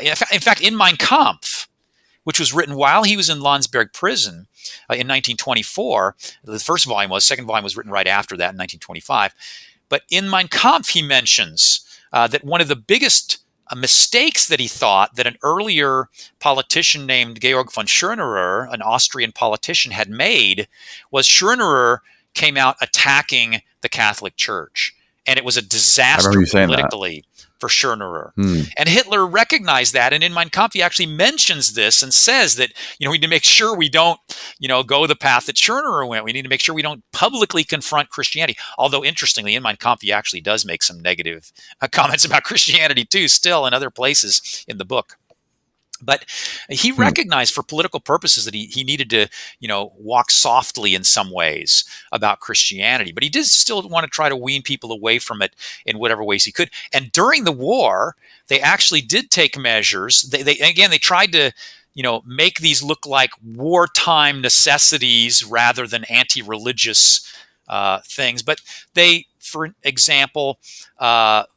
in fact, in Mein Kampf, which was written while he was in Landsberg prison in 1924. The first volume was. Second volume was written right after that in 1925. But in Mein Kampf, he mentions that one of the biggest mistakes that he thought that an earlier politician named Georg von Schörnerer, an Austrian politician, had made was Schörnerer came out attacking the Catholic Church. And it was a disaster politically for Schörnerer. And Hitler recognized that. And in Mein Kampf, he actually mentions this and says that, we need to make sure we don't, go the path that Schörnerer went. We need to make sure we don't publicly confront Christianity. Although, interestingly, in Mein Kampf, he actually does make some negative comments about Christianity, too, still in other places in the book. But he recognized for political purposes that he needed to, walk softly in some ways about Christianity. But he did still want to try to wean people away from it in whatever ways he could. And during the war, they actually did take measures. They tried to, make these look like wartime necessities rather than anti-religious things. But they, for example,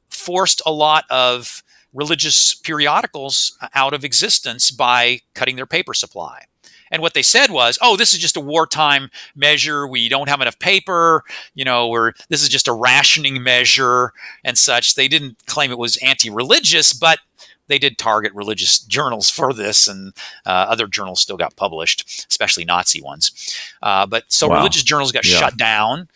forced a lot of religious periodicals out of existence by cutting their paper supply. And what they said was, this is just a wartime measure. We don't have enough paper. This is just a rationing measure and such. They didn't claim it was anti-religious, but they did target religious journals for this, and other journals still got published, especially Nazi ones. Religious journals got shut down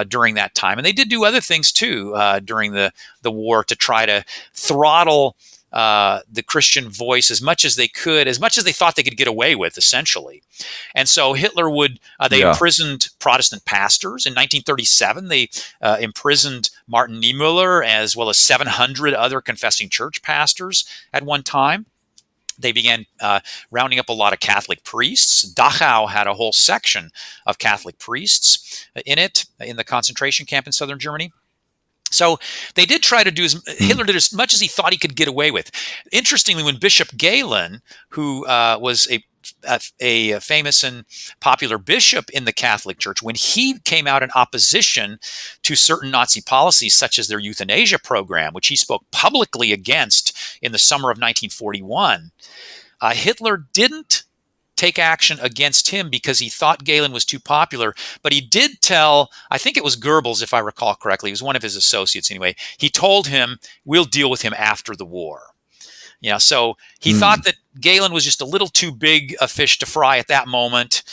during that time. And they did do other things too during the war to try to throttle the Christian voice as much as they could, as much as they thought they could get away with, essentially. And so Hitler they imprisoned Protestant pastors. In 1937, they imprisoned Martin Niemöller as well as 700 other confessing church pastors at one time. They began rounding up a lot of Catholic priests. Dachau had a whole section of Catholic priests in the concentration camp in southern Germany. So they did try to do Hitler did as much as he thought he could get away with. Interestingly, when Bishop Galen, who was a a famous and popular bishop in the Catholic Church, when he came out in opposition to certain Nazi policies, such as their euthanasia program, which he spoke publicly against in the summer of 1941, Hitler didn't take action against him because he thought Galen was too popular. But he did tell, I think it was Goebbels, if I recall correctly, he was one of his associates anyway, he told him, we'll deal with him after the war. So he thought that Galen was just a little too big a fish to fry at that moment.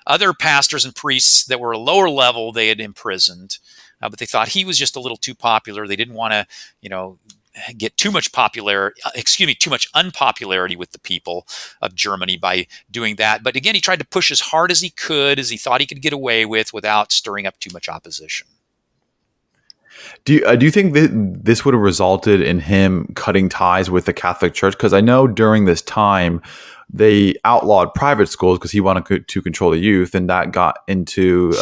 Other pastors and priests that were a lower level, they had imprisoned, but they thought he was just a little too popular. They didn't want to, get too much too much unpopularity with the people of Germany by doing that. But again, he tried to push as hard as he could, as he thought he could get away with, without stirring up too much opposition. Do you think that this would have resulted in him cutting ties with the Catholic Church? Because I know during this time they outlawed private schools because he wanted to control the youth, and that got into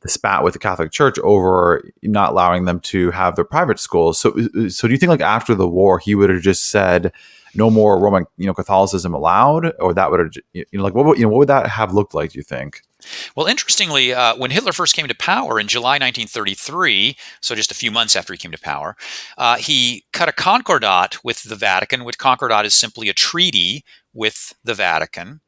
the spat with the Catholic Church over not allowing them to have their private schools. So do you think, like, after the war, he would have just said no more Roman, Catholicism allowed, or that would have, what would that have looked like, do you think? Well, interestingly, when Hitler first came to power in July 1933, so just a few months after he came to power, he cut a Concordat with the Vatican, which Concordat is simply a treaty with the Vatican,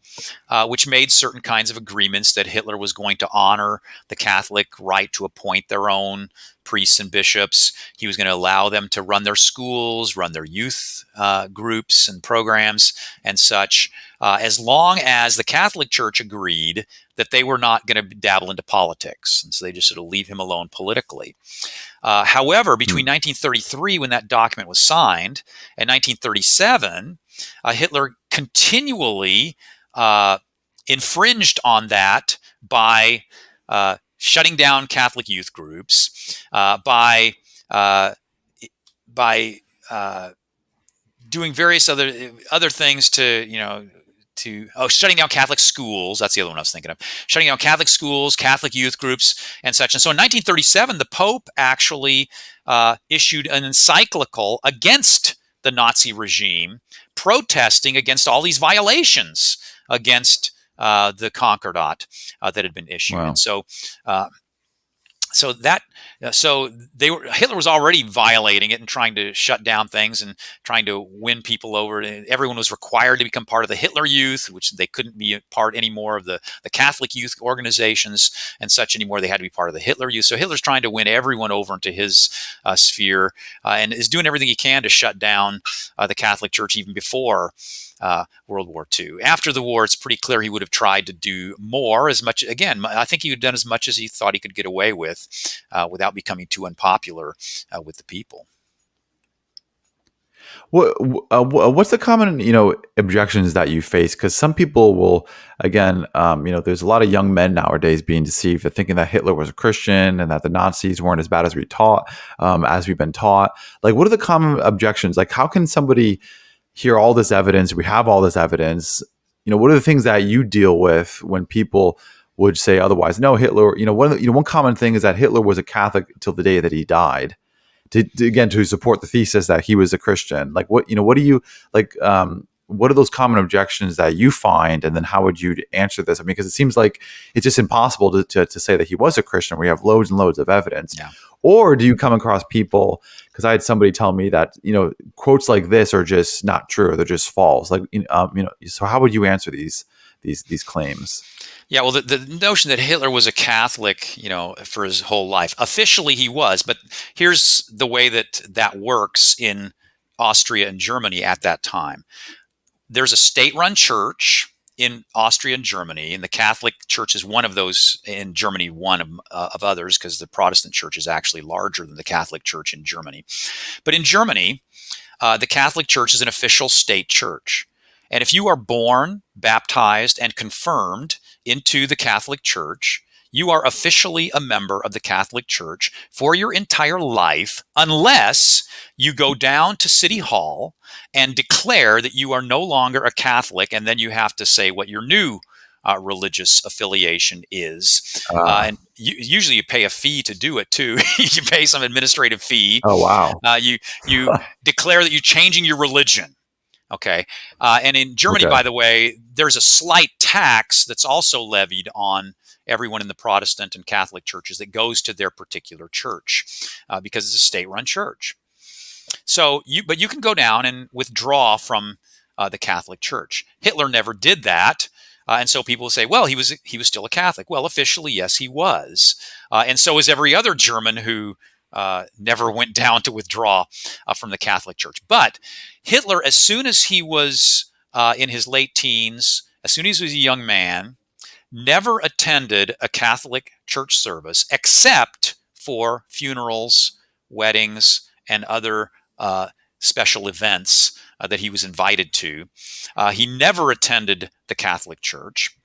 which made certain kinds of agreements that Hitler was going to honor the Catholic right to appoint their own priests and bishops. He was going to allow them to run their schools, run their youth groups and programs and such, as long as the Catholic Church agreed that they were not going to dabble into politics. And so they just sort of leave him alone politically. However, between 1933, when that document was signed, and 1937, Hitler continually infringed on that by shutting down Catholic youth groups, by doing various other things to shutting down Catholic schools. That's the other one I was thinking of. Shutting down Catholic schools, Catholic youth groups, and such. And so in 1937, the Pope actually issued an encyclical against the Nazi regime, protesting against all these violations against the Concordat that had been issued. Wow. And Hitler was already violating it and trying to shut down things and trying to win people over. Everyone was required to become part of the Hitler Youth, which they couldn't be a part anymore of the Catholic youth organizations and such anymore. They had to be part of the Hitler Youth. So Hitler's trying to win everyone over into his sphere and is doing everything he can to shut down the Catholic Church even before World War II. After the war, it's pretty clear he would have tried to do more. I think he had done as much as he thought he could get away with without becoming too unpopular with the people. What's the common, objections that you face? Because some people will, again, there's a lot of young men nowadays being deceived at thinking that Hitler was a Christian and that the Nazis weren't as bad as as we've been taught. Like, what are the common objections? Like, how can somebody hear all this evidence? We have all this evidence. What are the things that you deal with when people would say otherwise? No, Hitler. One common thing is that Hitler was a Catholic till the day that he died. To support the thesis that he was a Christian. Like, what do you like? What are those common objections that you find, and then how would you answer this? I mean, because it seems like it's just impossible to say that he was a Christian. We have loads and loads of evidence. Yeah. Or do you come across people? Because I had somebody tell me that quotes like this are just not true; they're just false. Like, so how would you answer these claims? Yeah, well, the notion that Hitler was a Catholic, for his whole life, officially he was, but here's the way that works in Austria and Germany at that time. There's a state-run church in Austria and Germany, and the Catholic Church is one of those in Germany, one of others, because the Protestant Church is actually larger than the Catholic Church in Germany. But in Germany, the Catholic Church is an official state church. And if you are born, baptized, and confirmed into the Catholic Church, you are officially a member of the Catholic Church for your entire life, unless you go down to City Hall and declare that you are no longer a Catholic, and then you have to say what your new religious affiliation is. And usually you pay a fee to do it too. You pay some administrative fee. Oh, wow. You declare that you're changing your religion. Okay. And in Germany, Okay. by the way, there's a slight tax that's also levied on everyone in the Protestant and Catholic churches that goes to their particular church because it's a state-run church. So but you can go down and withdraw from the Catholic Church. Hitler never did that, and so people say, well, he was still a Catholic. Well, officially, yes, he was, and so is every other German who never went down to withdraw from the Catholic Church. But Hitler, as soon as he was in his late teens, as soon as he was a young man, never attended a Catholic church service except for funerals, weddings, and other special events that he was invited to. He never attended the Catholic Church.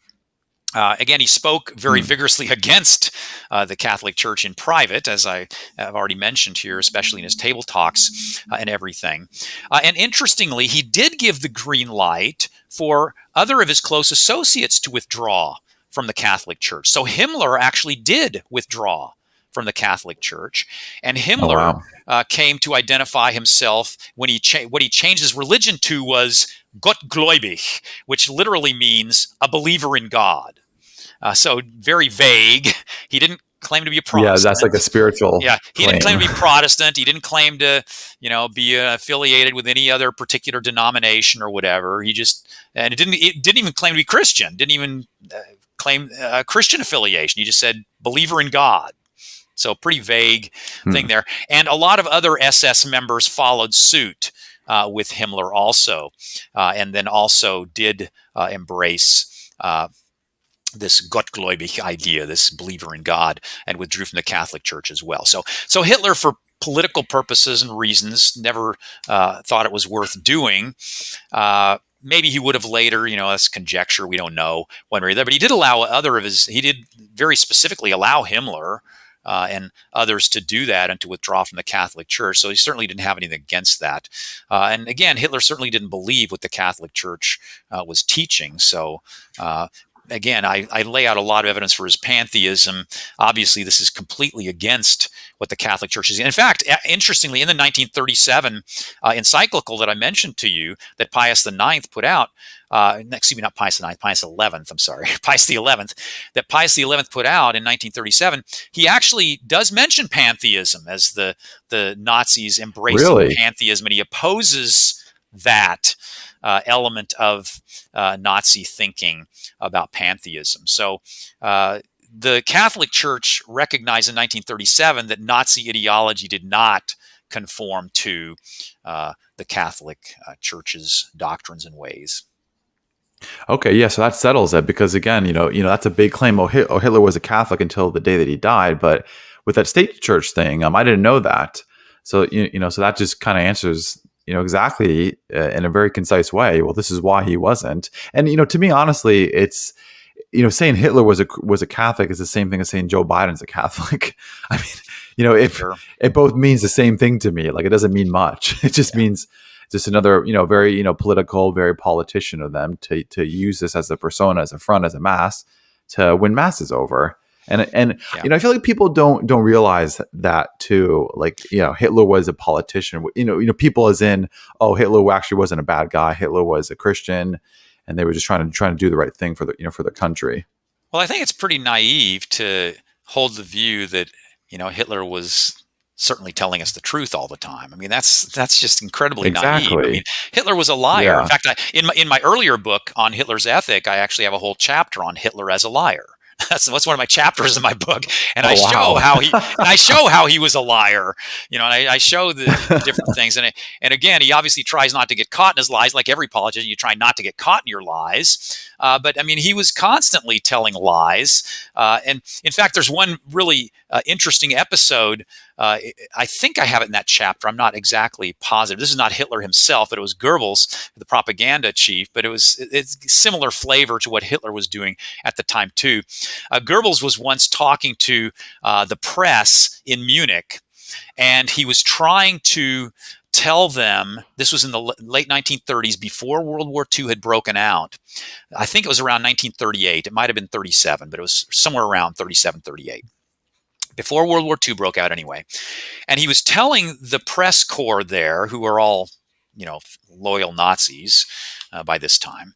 Again, he spoke very vigorously against the Catholic Church in private, as I have already mentioned here, especially in his table talks and everything. And interestingly, he did give the green light for other of his close associates to withdraw from the Catholic Church. So Himmler actually did withdraw from the Catholic Church, and Oh, Himmler wow. came to identify himself when what he changed his religion to was Gottgläubig, which literally means a believer in God. So very vague. He didn't claim to be a Yeah, that's like a Protestant. spiritual Yeah, he didn't claim claim. to be Protestant. He didn't claim to, be affiliated with any other particular denomination or whatever. And it didn't even claim to be Christian. Didn't even claim Christian affiliation. He just said believer in God. So pretty vague thing there. And a lot of other SS members followed suit with Himmler also, and then also did embrace this Gottgläubig idea, this believer in God, and withdrew from the Catholic Church as well. So Hitler, for political purposes and reasons, never thought it was worth doing. Maybe he would have later, that's conjecture. We don't know one way or the other. But he did allow he did very specifically allow Himmler and others to do that and to withdraw from the Catholic Church. So he certainly didn't have anything against that. And again, Hitler certainly didn't believe what the Catholic Church was teaching. So again, I lay out a lot of evidence for his pantheism. Obviously, this is completely against what the Catholic Church is. In fact, interestingly, in the 1937 encyclical that I mentioned to you that Pius IX put out, excuse me, not Pius IX, Pius XI, I'm sorry, Pius XI, that Pius XI put out in 1937, he actually does mention pantheism as the Nazis embracing Really? pantheism, and he opposes that element of Nazi thinking about pantheism. So the Catholic Church recognized in 1937 that Nazi ideology did not conform to the Catholic Church's doctrines and ways. Okay, yeah, so that settles it because again, that's a big claim. Hitler was a Catholic until the day that he died, but with that state church thing, I didn't know that. So so that just kind of answers exactly in a very concise way. Well, this is why he wasn't. And to me, honestly, it's saying Hitler was a Catholic is the same thing as saying Joe Biden's a Catholic. I mean, if Sure. it both means the same thing to me, like it doesn't mean much. It just means just another, very, political, very politician of them to use this as a persona, as a front, as a mask to win masses over. And Yeah. I feel like people don't realize that too. Like, Hitler was a politician. People as in, oh, Hitler actually wasn't a bad guy. Hitler was a Christian, and they were just trying to do the right thing for the for the country. Well, I think it's pretty naive to hold the view that Hitler was certainly telling us the truth all the time. I mean, that's just incredibly naive. I mean, Exactly. Hitler was a liar. In Yeah. fact, in my earlier book on Hitler's ethic, I actually have a whole chapter on Hitler as a liar. That's one of my chapters in my book, and Oh, I show wow. how he was a liar. And I show the different things, and again, he obviously tries not to get caught in his lies, like every politician. You try not to get caught in your lies, but I mean, he was constantly telling lies. And in fact, there's one really interesting episode. I think I have it in that chapter. I'm not exactly positive. This is not Hitler himself, but it was Goebbels, the propaganda chief. But it's similar flavor to what Hitler was doing at the time too. Goebbels was once talking to the press in Munich, and he was trying to tell them, this was in the late 1930s, before World War II had broken out. I think it was around 1938. It might have been 37, but it was somewhere around 37, 38. Before World War II broke out anyway. And he was telling the press corps there, who are all loyal Nazis by this time.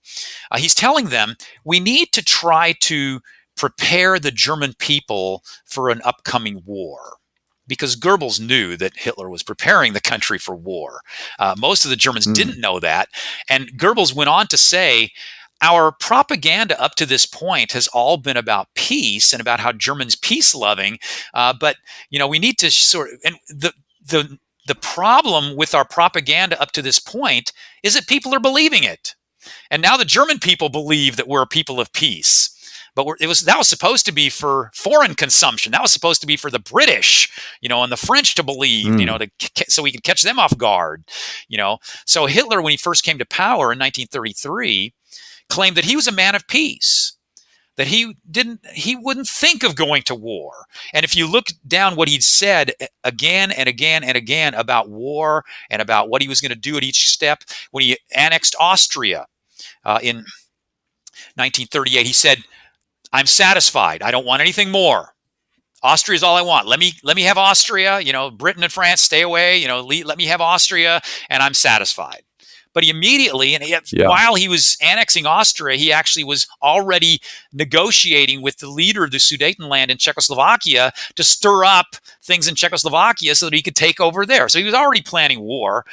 He's telling them, we need to try to prepare the German people for an upcoming war. Because Goebbels knew that Hitler was preparing the country for war. Most of the Germans didn't know that. And Goebbels went on to say, our propaganda up to this point has all been about peace and about how Germans peace-loving. But, we need to sort of, and the problem with our propaganda up to this point is that people are believing it. And now the German people believe that we're a people of peace. But that was supposed to be for foreign consumption. That was supposed to be for the British, and the French to believe, so we could catch them off guard, So Hitler, when he first came to power in 1933, claimed that he was a man of peace, that he wouldn't think of going to war. And if you look down what he'd said again and again and again about war and about what he was going to do at each step, when he annexed Austria in 1938, he said, I'm satisfied. I don't want anything more. Austria is all I want. Let me have Austria. Britain and France, stay away. Let me have Austria, and I'm satisfied. But he immediately, while he was annexing Austria, he actually was already negotiating with the leader of the Sudetenland in Czechoslovakia to stir up things in Czechoslovakia so that he could take over there. So he was already planning war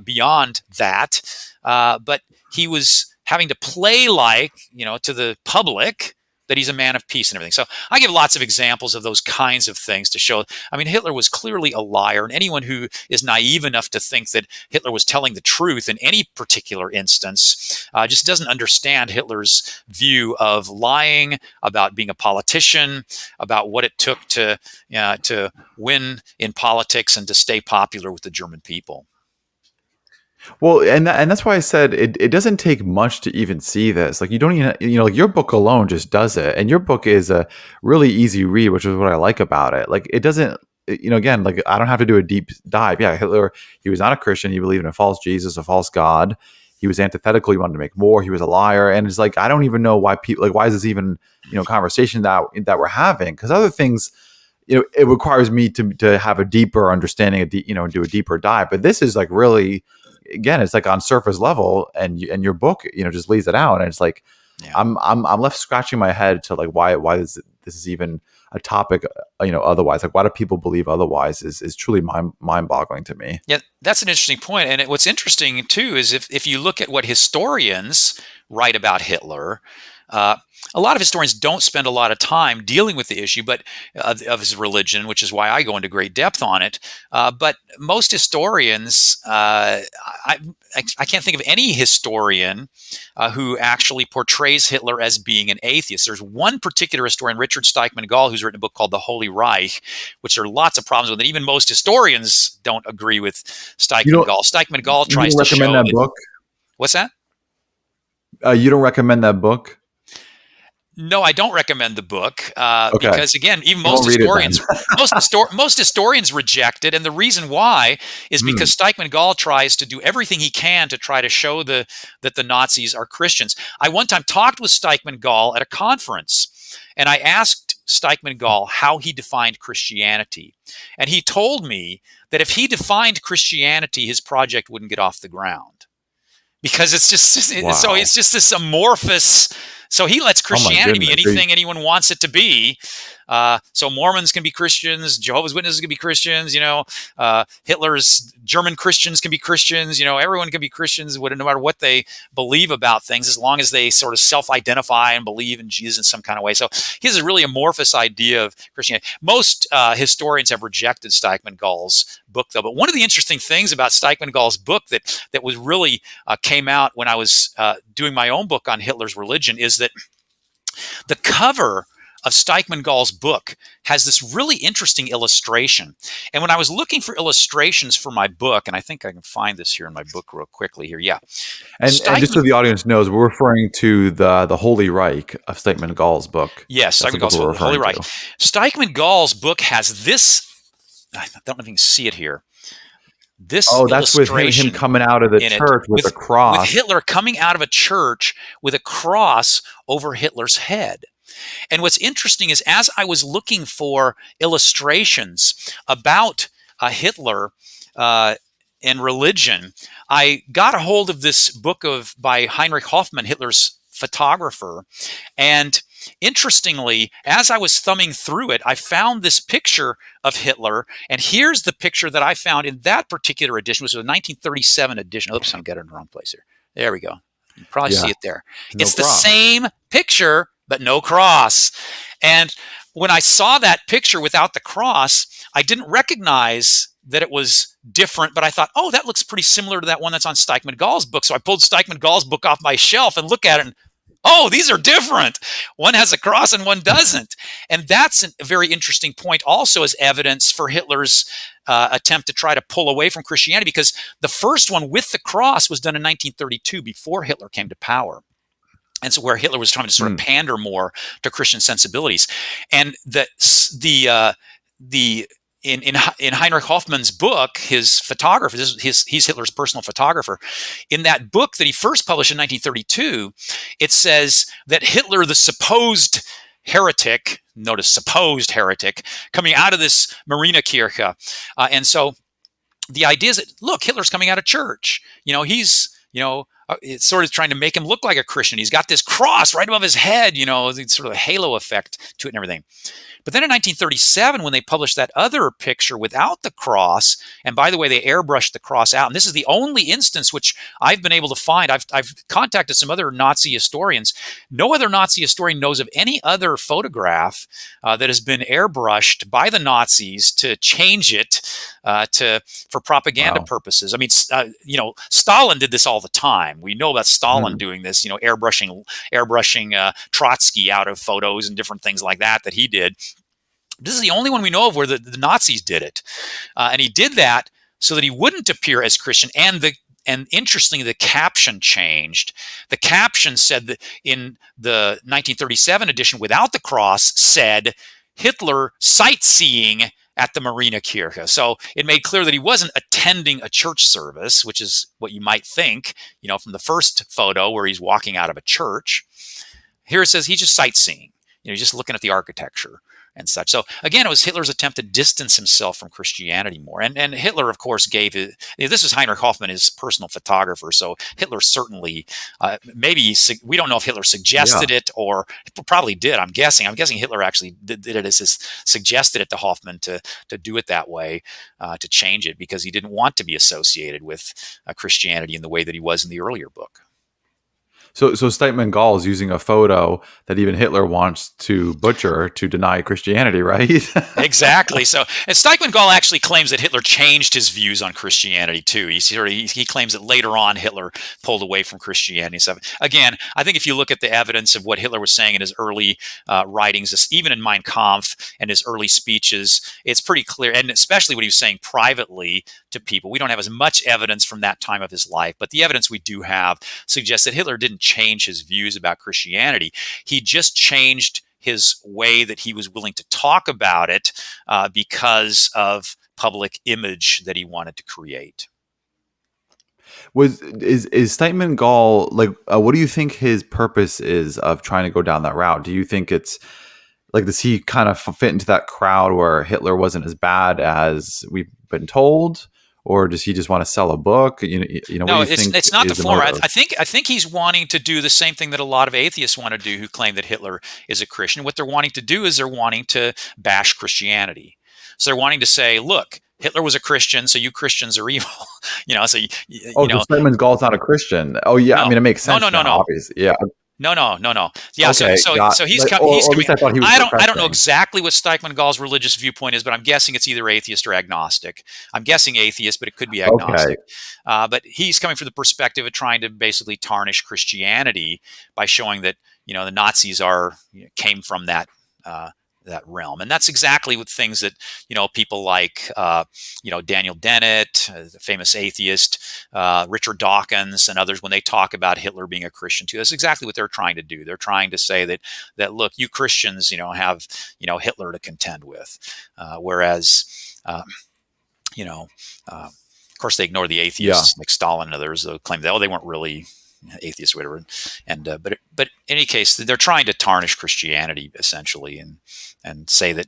beyond that. But he was having to play to the public that he's a man of peace and everything. So I give lots of examples of those kinds of things to show. I mean, Hitler was clearly a liar, and anyone who is naive enough to think that Hitler was telling the truth in any particular instance just doesn't understand Hitler's view of lying, about being a politician, about what it took to win in politics and to stay popular with the German people. Well, and that's why I said it doesn't take much to even see this. Like, you don't even, like, your book alone just does it. And your book is a really easy read, which is what I like about it. Like, it doesn't, again, like, I don't have to do a deep dive. Yeah, Hitler, he was not a Christian. He believed in a false Jesus, a false God. He was antithetical. He wanted to make war. He was a liar. And it's like, I don't even know why people, like, why is this even, conversation that we're having? Because other things, it requires me to have a deeper understanding, do a deeper dive. But this is like really, again, it's like on surface level, and your book, just lays it out, and it's like, I'm left scratching my head to like why this is even a topic, otherwise. Like, why do people believe otherwise is truly mind boggling to me. Yeah, that's an interesting point. And what's interesting too is if you look at what historians write about Hitler, a lot of historians don't spend a lot of time dealing with the issue, but of his religion, which is why I go into great depth on it. But most historians, I can't think of any historian who actually portrays Hitler as being an atheist. There's one particular historian, Richard Stikeman Gall, who's written a book called The Holy Reich, which there are lots of problems with it. Even most historians don't agree with Stikeman Gall. Stikeman Gall tries to show that book. What's that? You don't recommend that book? No, I don't recommend the book Okay. because, again, even most historians, most historians reject it, and the reason why is because Stikeman Gall tries to do everything he can to try to show that the Nazis are Christians. I one time talked with Stikeman Gall at a conference, and I asked Stikeman Gall how he defined Christianity, and he told me that if he defined Christianity, his project wouldn't get off the ground because it's just so it's just this amorphous. So he lets Christianity be anything anyone wants it to be. So Mormons can be Christians, Jehovah's Witnesses can be Christians, Hitler's German Christians can be Christians, everyone can be Christians, no matter what they believe about things, as long as they sort of self-identify and believe in Jesus in some kind of way. So he has a really amorphous idea of Christianity. Most historians have rejected Stikeman Gall's book, though. But one of the interesting things about Stikeman Gall's book that was really came out when I was doing my own book on Hitler's religion is that the cover of Stikeman Gall's book has this really interesting illustration. And when I was looking for illustrations for my book, and I think I can find this here in my book real quickly here. Yeah. And just so the audience knows, we're referring to the Holy Reich of Stikeman Gall's book. Yes, Stikeman Gall's Holy Reich. Stikeman Gall's book has this, I don't know if you can see it here. This that's with him coming out of the church with a cross. With Hitler coming out of a church with a cross over Hitler's head. And what's interesting is, as I was looking for illustrations about Hitler and religion, I got a hold of this book by Heinrich Hoffmann, Hitler's photographer. And interestingly, as I was thumbing through it, I found this picture of Hitler. And here's the picture that I found in that particular edition, which was a 1937 edition. Oops, I'm getting in the wrong place here. There we go. You probably see it there. No it's cross. the same picture, but no cross. And when I saw that picture without the cross, I didn't recognize that it was different, but I thought, oh, that looks pretty similar to that one that's on Stikeman Gall's book. So I pulled Stikeman Gall's book off my shelf and looked at it, and oh, these are different. One has a cross and one doesn't. And that's a very interesting point also as evidence for Hitler's attempt to try to pull away from Christianity, because the first one with the cross was done in 1932 before Hitler came to power. And so where Hitler was trying to sort of pander more to Christian sensibilities. And in Heinrich Hoffmann's book, his photographer, he's Hitler's personal photographer. In that book that he first published in 1932, it says that Hitler, the supposed heretic, notice supposed heretic, coming out of this Marienkirche. And so the idea is that, look, Hitler's coming out of church. It's sort of trying to make him look like a Christian. He's got this cross right above his head, it's sort of a halo effect to it and everything. But then in 1937, when they published that other picture without the cross, and by the way, they airbrushed the cross out, and this is the only instance which I've been able to find. I've contacted some other Nazi historians. No other Nazi historian knows of any other photograph that has been airbrushed by the Nazis to change it for propaganda purposes. I mean, Stalin did this all the time. We know about Stalin doing this, airbrushing Trotsky out of photos and different things like that he did. This is the only one we know of where the Nazis did it. And he did that so that he wouldn't appear as Christian. And interestingly, the caption changed. The caption said that in the 1937 edition without the cross said, Hitler sightseeing at the Marienkirche. So it made clear that he wasn't attending a church service, which is what you might think, from the first photo where he's walking out of a church. Here it says he's just sightseeing. He's just looking at the architecture and such. So again, it was Hitler's attempt to distance himself from Christianity more. And Hitler, of course, gave it. This is Heinrich Hoffmann, his personal photographer. So Hitler certainly, we don't know if Hitler suggested it or probably did. I'm guessing Hitler actually did it suggested it to Hoffmann to do it that way, to change it because he didn't want to be associated with Christianity in the way that he was in the earlier book. So Stikeman Gall is using a photo that even Hitler wants to butcher to deny Christianity, right? Exactly. So, and Stikeman Gall actually claims that Hitler changed his views on Christianity too. He claims that later on Hitler pulled away from Christianity. So, again, I think if you look at the evidence of what Hitler was saying in his early writings, even in Mein Kampf and his early speeches, it's pretty clear, and especially what he was saying privately to people. We don't have as much evidence from that time of his life, but the evidence we do have suggests that Hitler didn't change his views about Christianity. He just changed his way that he was willing to talk about it because of public image that he wanted to create. Is Stikeman Gall what do you think his purpose is of trying to go down that route? Do you think it's does he kind of fit into that crowd where Hitler wasn't as bad as we've been told? Or does he just want to sell a book? No, it's not the former. I think he's wanting to do the same thing that a lot of atheists want to do who claim that Hitler is a Christian. What they're wanting to do is they're wanting to bash Christianity. So they're wanting to say, look, Hitler was a Christian, so you Christians are evil. So Stikeman Gall's not a Christian. Oh yeah, no, I mean it makes sense. No, obviously, yeah. No. Yeah, okay, so he's coming. I don't know exactly what Stikeman Gall's religious viewpoint is, but I'm guessing it's either atheist or agnostic. I'm guessing atheist, but it could be agnostic. Okay. But he's coming from the perspective of trying to basically tarnish Christianity by showing that the Nazis came from that realm, and that's exactly what things that people like Daniel Dennett, the famous atheist, Richard Dawkins, and others, when they talk about Hitler being a Christian too, that's exactly what they're trying to do. They're trying to say that look, you Christians have Hitler to contend with, whereas of course they ignore the atheists like Stalin and others who claim that they weren't really atheists or whatever, and but in any case they're trying to tarnish Christianity essentially and say that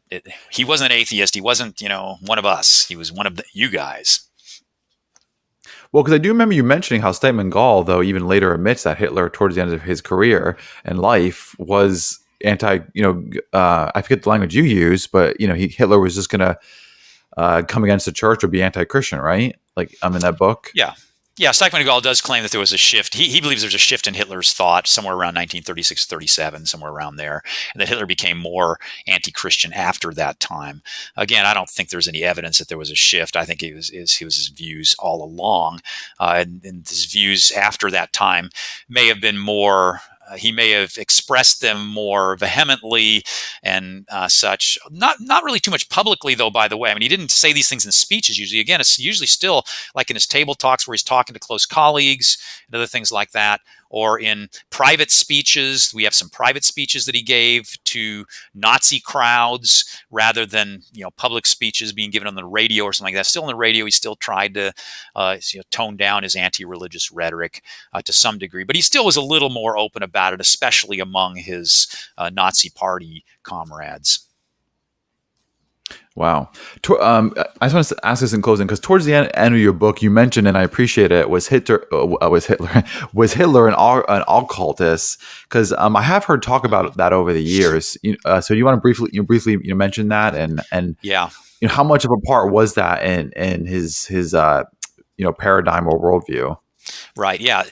he wasn't an atheist, he wasn't one of us, he was one of you guys. Well, because I do remember you mentioning how Steinman Gall, though, even later admits that Hitler, towards the end of his career and life, was anti. I forget the language you use, but Hitler was just going to come against the church or be anti-Christian, right? Like I'm in that book. Yeah. Yeah, Steinman does claim that there was a shift. He believes there's a shift in Hitler's thought somewhere around 1936, 37, somewhere around there, and that Hitler became more anti-Christian after that time. Again, I don't think there's any evidence that there was a shift. I think it was his views all along, and his views after that time may have been more. He may have expressed them more vehemently and such. Not really too much publicly, though. By the way, I mean he didn't say these things in speeches. Usually, again, it's usually still like in his table talks where he's talking to close colleagues and other things like that, or in private speeches. We have some private speeches that he gave to Nazi crowds rather than public speeches being given on the radio or something like that. Still on the radio, he still tried to tone down his anti-religious rhetoric to some degree, but he still was a little more open about it, especially among his Nazi party comrades. Wow. I just want to ask this in closing because towards the end of your book, you mentioned, and I appreciate it, was Hitler was Hitler an occultist? Because I have heard talk about that over the years. So you want to briefly mention that and Yeah. How much of a part was that in his paradigm or worldview? Right. Yeah.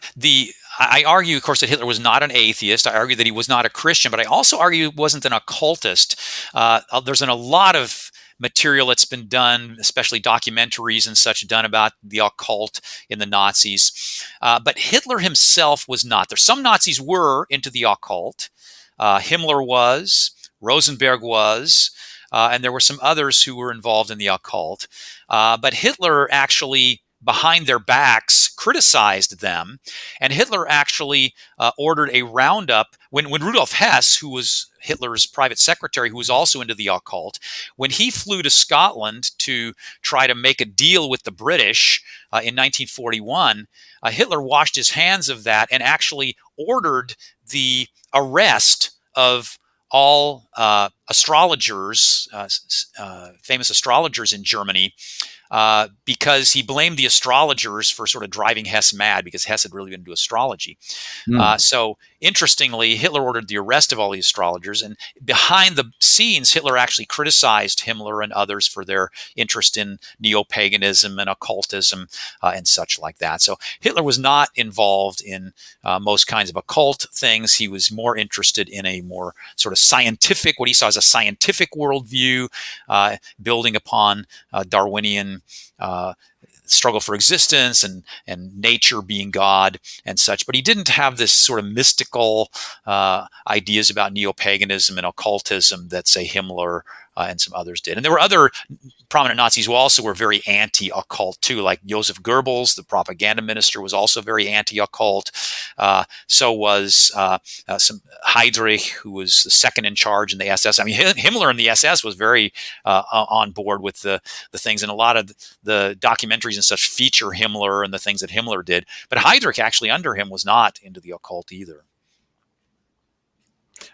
I argue, of course, that Hitler was not an atheist. I argue that he was not a Christian, but I also argue he wasn't an occultist. There's a lot of material that's been done, especially documentaries and such done about the occult in the Nazis. But Hitler himself was not. There's some Nazis were into the occult. Himmler was, Rosenberg was, and there were some others who were involved in the occult. But Hitler actually, behind their backs, criticized them. And Hitler actually ordered a roundup when Rudolf Hess, who was Hitler's private secretary, who was also into the occult, when he flew to Scotland to try to make a deal with the British in 1941, Hitler washed his hands of that and actually ordered the arrest of all astrologers, famous astrologers in Germany, because he blamed the astrologers for sort of driving Hess mad because Hess had really been into astrology. So interestingly, Hitler ordered the arrest of all the astrologers, and behind the scenes, Hitler actually criticized Himmler and others for their interest in neo-paganism and occultism and such like that. So Hitler was not involved in most kinds of occult things. He was more interested in a more sort of scientific, what he saw as a scientific worldview, building upon Darwinian struggle for existence and nature being God and such. But he didn't have this sort of mystical ideas about neo-paganism and occultism that, say, Himmler and some others did. And there were other prominent Nazis who also were very anti-occult too, like Joseph Goebbels, the propaganda minister, was also very anti-occult. So was some Heydrich, who was the second in charge in the SS. I mean, Himmler in the SS was very on board with the things, and a lot of the documentaries and such feature Himmler and the things that Himmler did. But Heydrich actually under him was not into the occult either.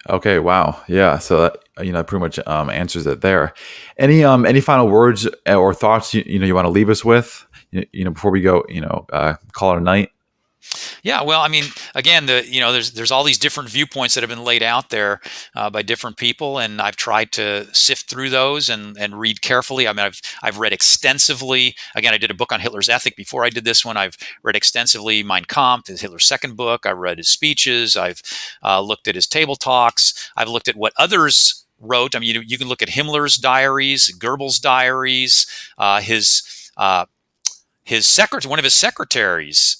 Okay, wow. Yeah, so that pretty much answers it there. Any final words or thoughts you want to leave us with before we go call it a night? Yeah, well, I mean, again, there's all these different viewpoints that have been laid out there by different people, and I've tried to sift through those and read carefully. I mean, I've read extensively. Again, I did a book on Hitler's ethic before I did this one. I've read extensively Mein Kampf, Hitler's second book. I read his speeches. I've looked at his table talks. I've looked at what others wrote. I mean, you can look at Himmler's diaries, Goebbels' diaries, one of his secretaries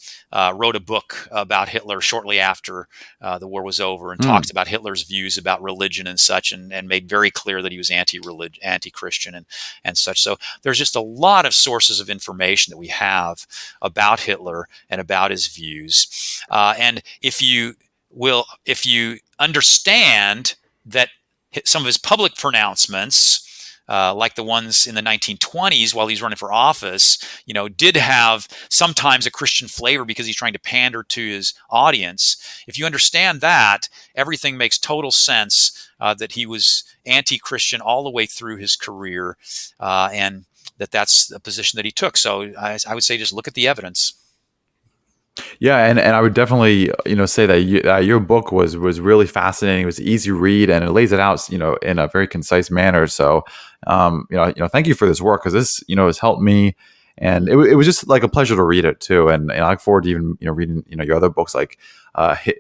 wrote a book about Hitler shortly after the war was over and talked about Hitler's views about religion and such, and made very clear that he was anti-Christian and such. So there's just a lot of sources of information that we have about Hitler and about his views. And if you understand that some of his public pronouncements, like the ones in the 1920s while he's running for office, did have sometimes a Christian flavor because he's trying to pander to his audience. If you understand that, everything makes total sense, that he was anti-Christian all the way through his career, and that's the position that he took. So I would say just look at the evidence. Yeah, and I would definitely say that your book was really fascinating. It was an easy read, and it lays it out in a very concise manner. So, thank you for this work, because this has helped me, and it was just like a pleasure to read it too. And I look forward to even reading your other books, like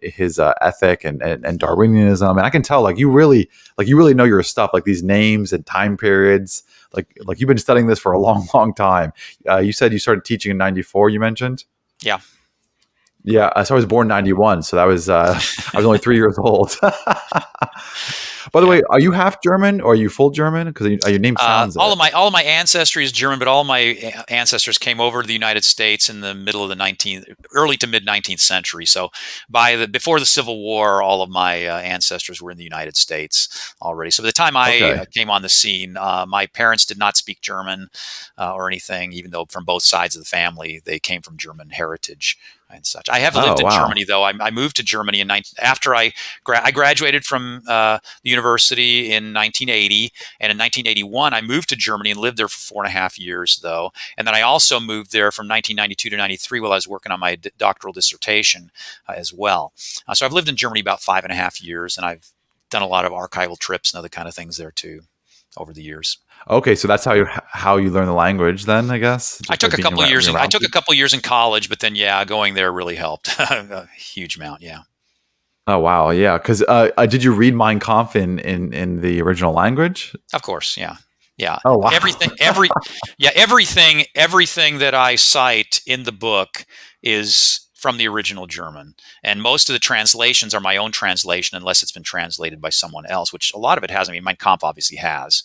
his ethic and Darwinianism. And I can tell you really know your stuff, like these names and time periods. Like you've been studying this for a long, long time. You said you started teaching in '94. You mentioned. Yeah. Yeah, so I was born '91, so that was I was only 3 years old. By the Yeah. way, are you half German or are you full German? Because your name sounds it. All of my ancestry is German, but all my ancestors came over to the United States in the middle of the early to mid 19th century. So before the Civil War, all of my ancestors were in the United States already. So by the time I Okay. came on the scene, my parents did not speak German or anything, even though from both sides of the family they came from German heritage and such. I have lived Oh, in wow. Germany, though. I moved to Germany after I graduated from the university in 1980. And in 1981, I moved to Germany and lived there for 4.5 years, though. And then I also moved there from 1992 to 93 while I was working on my doctoral dissertation as well. So I've lived in Germany about 5.5 years, and I've done a lot of archival trips and other kind of things there too over the years. Okay, so that's how you learn the language then, I guess, I just by took a being couple around, years being in I around took a people. couple years in college, but then yeah, going there really helped a huge amount. Yeah. Oh, wow, yeah. Because did you read Mein Kampf in the original language? Of course, yeah, yeah. Oh, wow. Everything that I cite in the book is from the original German, and most of the translations are my own translation, unless it's been translated by someone else. Which a lot of it has. I mean, Mein Kampf obviously has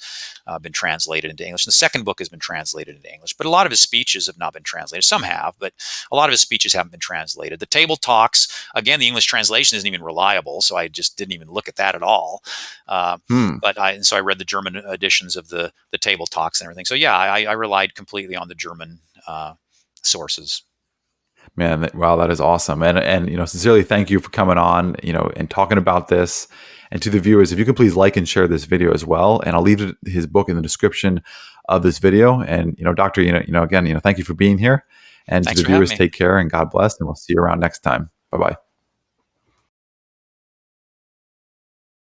been translated into English. And the second book has been translated into English, but a lot of his speeches have not been translated. Some have, but a lot of his speeches haven't been translated. The table talks, again, the English translation isn't even reliable, so I just didn't even look at that at all. Uh, Hmm. so I read the German editions of the table talks and everything. So yeah, I relied completely on the German sources. Man, wow, that is awesome. And sincerely thank you for coming on, and talking about this. And to the viewers, if you could please like and share this video as well. And I'll leave his book in the description of this video. And Doctor, again, thank you for being here. And to Thanks the for having viewers, me. take care and God bless. And we'll see you around next time. Bye bye.